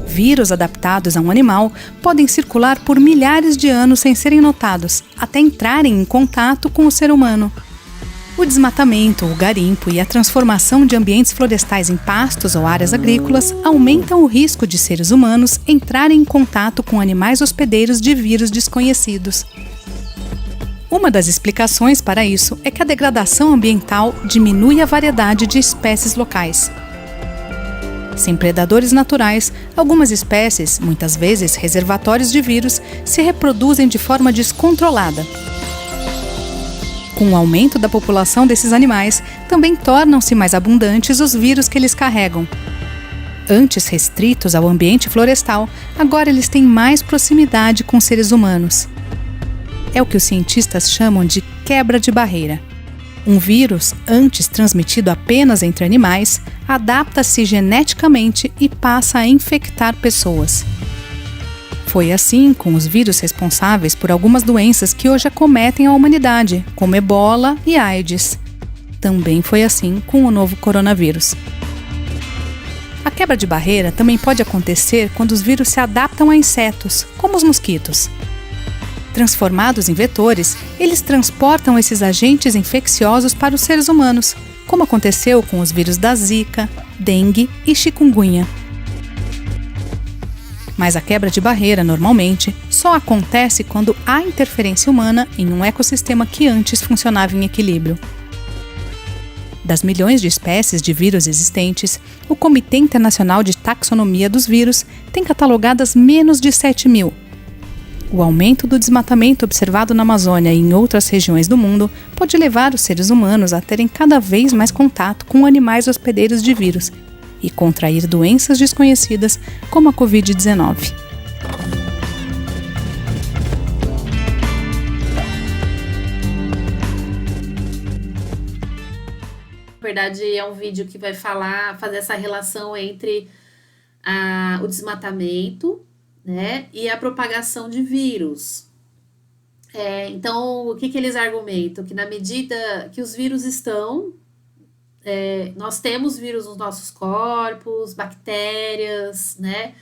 Vírus adaptados a um animal podem circular por milhares de anos sem serem notados, até entrarem em contato com o ser humano. O desmatamento, o garimpo e a transformação de ambientes florestais em pastos ou áreas agrícolas aumentam o risco de seres humanos entrarem em contato com animais hospedeiros de vírus desconhecidos. Uma das explicações para isso é que a degradação ambiental diminui a variedade de espécies locais. Sem predadores naturais, algumas espécies, muitas vezes reservatórios de vírus, se reproduzem de forma descontrolada. Com o aumento da população desses animais, também tornam-se mais abundantes os vírus que eles carregam. Antes restritos ao ambiente florestal, agora eles têm mais proximidade com seres humanos. É o que os cientistas chamam de quebra de barreira. Um vírus, antes transmitido apenas entre animais, adapta-se geneticamente e passa a infectar pessoas. Foi assim com os vírus responsáveis por algumas doenças que hoje acometem a humanidade, como Ebola e AIDS. Também foi assim com o novo coronavírus. A quebra de barreira também pode acontecer quando os vírus se adaptam a insetos, como os mosquitos. Transformados em vetores, eles transportam esses agentes infecciosos para os seres humanos, como aconteceu com os vírus da Zika, dengue e chikungunya. Mas a quebra de barreira, normalmente, só acontece quando há interferência humana em um ecossistema que antes funcionava em equilíbrio. Das milhões de espécies de vírus existentes, o Comitê Internacional de Taxonomia dos Vírus tem catalogadas menos de 7.000. O aumento do desmatamento observado na Amazônia e em outras regiões do mundo pode levar os seres humanos a terem cada vez mais contato com animais hospedeiros de vírus e contrair doenças desconhecidas como a Covid-19. Na verdade, é um vídeo que vai fazer essa relação entre o desmatamento, né, e a propagação de vírus. Então, o que eles argumentam? Que na medida que os vírus estão, nós temos vírus nos nossos corpos, bactérias, né,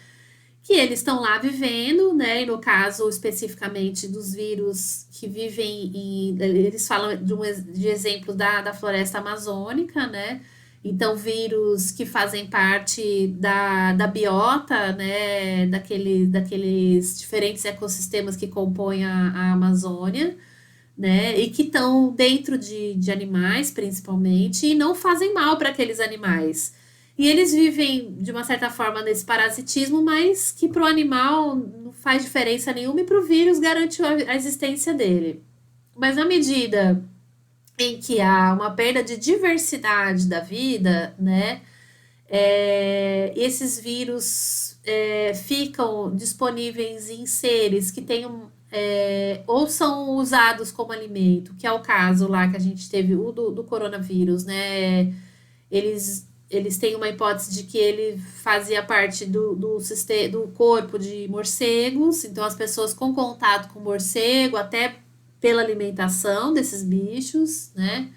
que eles estão lá vivendo, né, e no caso especificamente dos vírus que vivem eles falam de exemplo da floresta amazônica, né, então vírus que fazem parte da biota, né, daqueles diferentes ecossistemas que compõem a Amazônia, né, e que estão dentro de animais, principalmente, e não fazem mal para aqueles animais. E eles vivem, de uma certa forma, nesse parasitismo, mas que para o animal não faz diferença nenhuma e para o vírus garante a existência dele. Mas na medida em que há uma perda de diversidade da vida, né, esses vírus ficam disponíveis em seres que tenham ou são usados como alimento, que é o caso lá que a gente teve o do coronavírus, né? Eles têm uma hipótese de que ele fazia parte do corpo de morcegos, então as pessoas com contato com morcego, até pela alimentação desses bichos, né?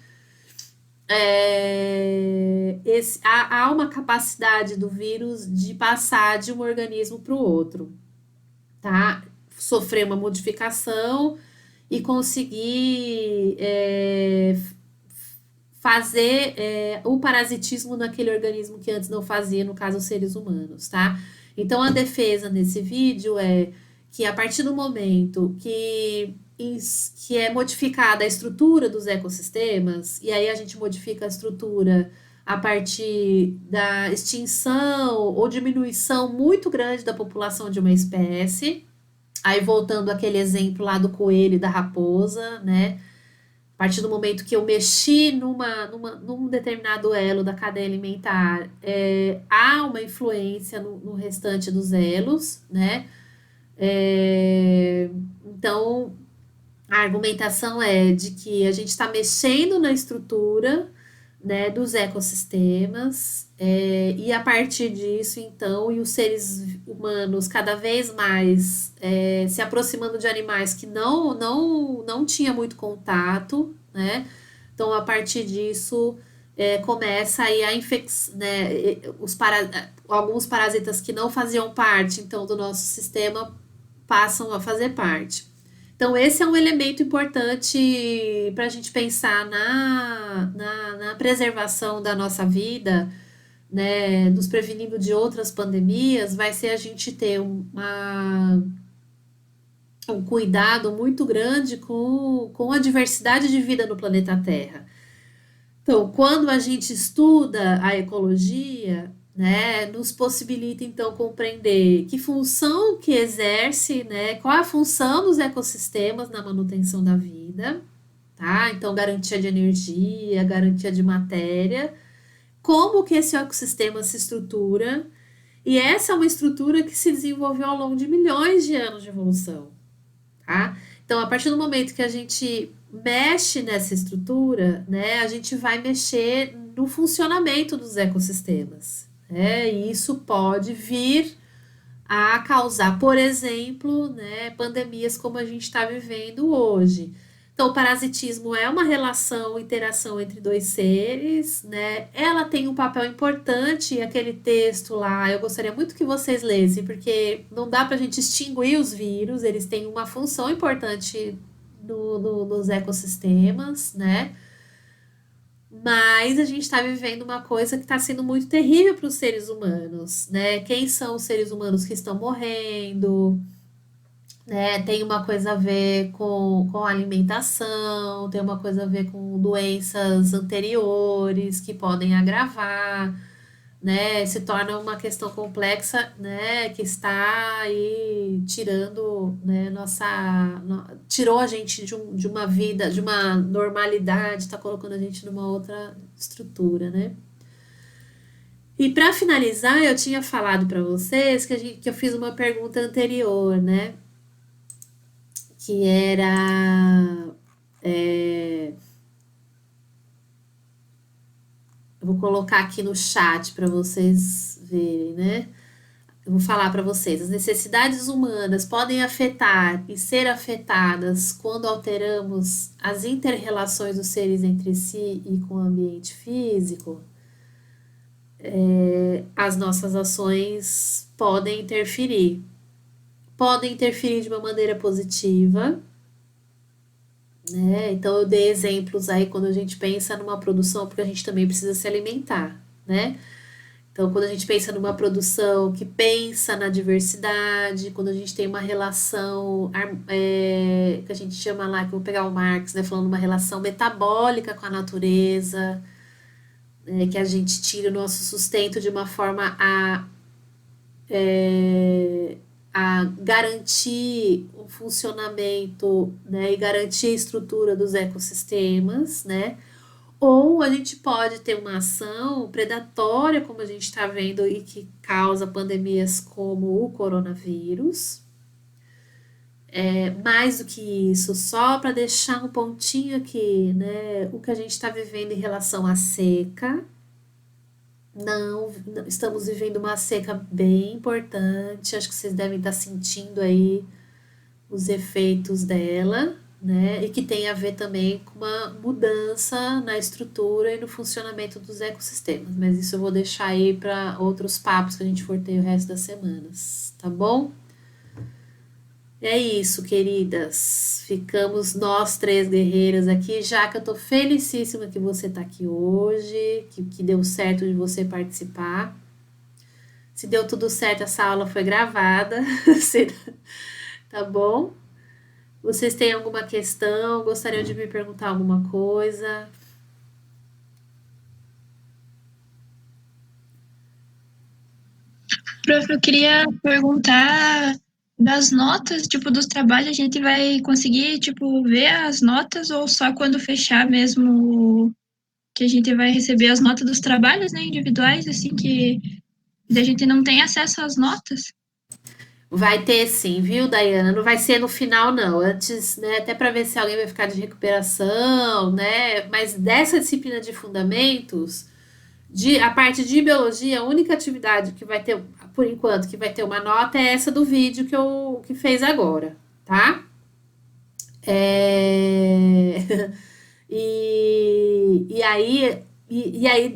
Há uma capacidade do vírus de passar de um organismo para o outro, tá? Sofrer uma modificação e conseguir fazer o parasitismo naquele organismo que antes não fazia, no caso, os seres humanos, tá? Então, a defesa nesse vídeo é que a partir do momento que é modificada a estrutura dos ecossistemas, e aí a gente modifica a estrutura a partir da extinção ou diminuição muito grande da população de uma espécie. Aí, voltando àquele exemplo lá do coelho e da raposa, né? A partir do momento que eu mexi num determinado elo da cadeia alimentar, há uma influência no restante dos elos, né? Então, a argumentação é de que a gente está mexendo na estrutura, né, dos ecossistemas, e a partir disso, então, e os seres humanos cada vez mais se aproximando de animais que não tinha muito contato, né? Então, a partir disso, começa aí a infecção, né, alguns parasitas que não faziam parte, então, do nosso sistema passam a fazer parte. Então, esse é um elemento importante para a gente pensar na preservação da nossa vida, né, nos prevenindo de outras pandemias, vai ser a gente ter um cuidado muito grande com a diversidade de vida no planeta Terra. Então, quando a gente estuda a ecologia, né, nos possibilita, então, compreender que função que exerce, né, qual é a função dos ecossistemas na manutenção da vida, tá? Então, garantia de energia, garantia de matéria, como que esse ecossistema se estrutura, e essa é uma estrutura que se desenvolveu ao longo de milhões de anos de evolução, tá? Então, a partir do momento que a gente mexe nessa estrutura, né, a gente vai mexer no funcionamento dos ecossistemas. E isso pode vir a causar, por exemplo, né, pandemias como a gente está vivendo hoje. Então, o parasitismo é uma relação, interação entre dois seres, né? Ela tem um papel importante, aquele texto lá, eu gostaria muito que vocês lessem, porque não dá para a gente extinguir os vírus, eles têm uma função importante nos ecossistemas, né? Mas a gente está vivendo uma coisa que está sendo muito terrível para os seres humanos, né? Quem são os seres humanos que estão morrendo, né? Tem uma coisa a ver com alimentação, tem uma coisa a ver com doenças anteriores que podem agravar, né? Se torna uma questão complexa, né? Que está aí tirando, né? Tirou a gente de uma vida, de uma normalidade, está colocando a gente numa outra estrutura, né? E para finalizar, eu tinha falado para vocês que eu fiz uma pergunta anterior, né? Que era. Eu vou colocar aqui no chat para vocês verem, né? Eu vou falar para vocês. As necessidades humanas podem afetar e ser afetadas quando alteramos as interrelações dos seres entre si e com o ambiente físico. As nossas ações podem interferir. Podem interferir de uma maneira positiva, né? Então eu dei exemplos aí quando a gente pensa numa produção, porque a gente também precisa se alimentar, né? Então, quando a gente pensa numa produção que pensa na diversidade, quando a gente tem uma relação que a gente chama lá, que eu vou pegar o Marx, né, falando uma relação metabólica com a natureza, que a gente tira o nosso sustento de uma forma a garantir o funcionamento, né, e garantir a estrutura dos ecossistemas, né? Ou a gente pode ter uma ação predatória, como a gente está vendo, e que causa pandemias como o coronavírus. Mais do que isso, só para deixar um pontinho aqui, né? O que a gente está vivendo em relação à seca. Não, estamos vivendo uma seca bem importante. Acho que vocês devem estar sentindo aí os efeitos dela, né? E que tem a ver também com uma mudança na estrutura e no funcionamento dos ecossistemas. Mas isso eu vou deixar aí para outros papos que a gente for ter o resto das semanas, tá bom? É isso, queridas. Ficamos nós três guerreiras aqui, já que eu tô felicíssima que você tá aqui hoje, que deu certo de você participar. Se deu tudo certo, essa aula foi gravada, tá bom? Vocês têm alguma questão? Gostariam de me perguntar alguma coisa? Prof, eu queria perguntar das notas, tipo, dos trabalhos, a gente vai conseguir, tipo, ver as notas ou só quando fechar mesmo que a gente vai receber as notas dos trabalhos, né, individuais, assim, que a gente não tem acesso às notas? Vai ter sim, viu, Daiana? Não vai ser no final, não. Antes, né, até para ver se alguém vai ficar de recuperação, né? Mas dessa disciplina de fundamentos, a parte de biologia, a única atividade que vai ter, por enquanto, que vai ter uma nota é essa do vídeo que fez agora, tá? É... E aí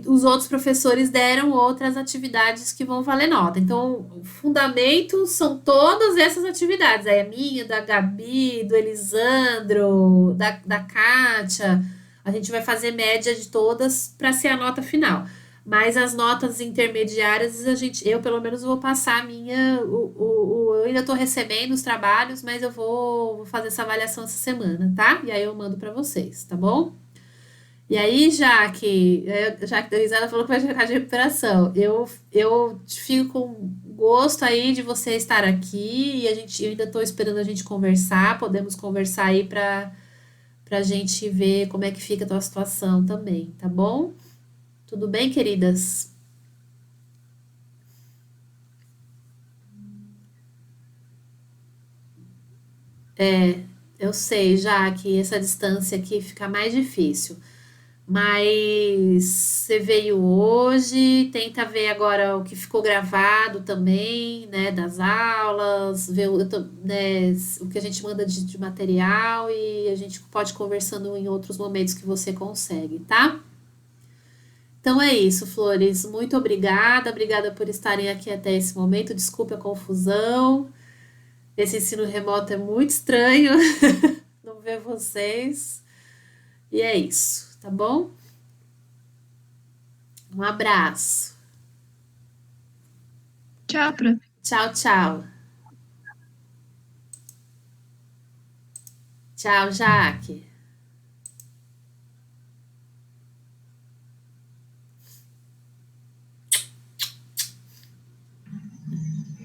os outros professores deram outras atividades que vão valer nota. Então, o fundamento são todas essas atividades. Aí a minha, da Gabi, do Elisandro, da Kátia. A gente vai fazer média de todas para ser a nota final. Mas as notas intermediárias, eu pelo menos vou passar a minha. Eu ainda estou recebendo os trabalhos, mas eu vou fazer essa avaliação essa semana, tá? E aí eu mando para vocês, tá bom? E aí, Jaque Dorizada falou que vai ficar de recuperação. Eu fico com gosto aí de você estar aqui e eu ainda estou esperando a gente conversar. Podemos conversar aí para a gente ver como é que fica a tua situação também, tá bom? Tudo bem, queridas? Eu sei, já que essa distância aqui fica mais difícil. Mas você veio hoje, tenta ver agora o que ficou gravado também, né, das aulas, ver né, o que a gente manda de material e a gente pode ir conversando em outros momentos que você consegue, tá? Então é isso, Flores. Muito obrigada, obrigada por estarem aqui até esse momento. Desculpe a confusão. Esse ensino remoto é muito estranho, não ver vocês. E é isso, tá bom? Um abraço. Tchau, prof. Tchau, tchau. Tchau, Jaque.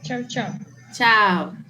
Tchau, tchau. Tchau.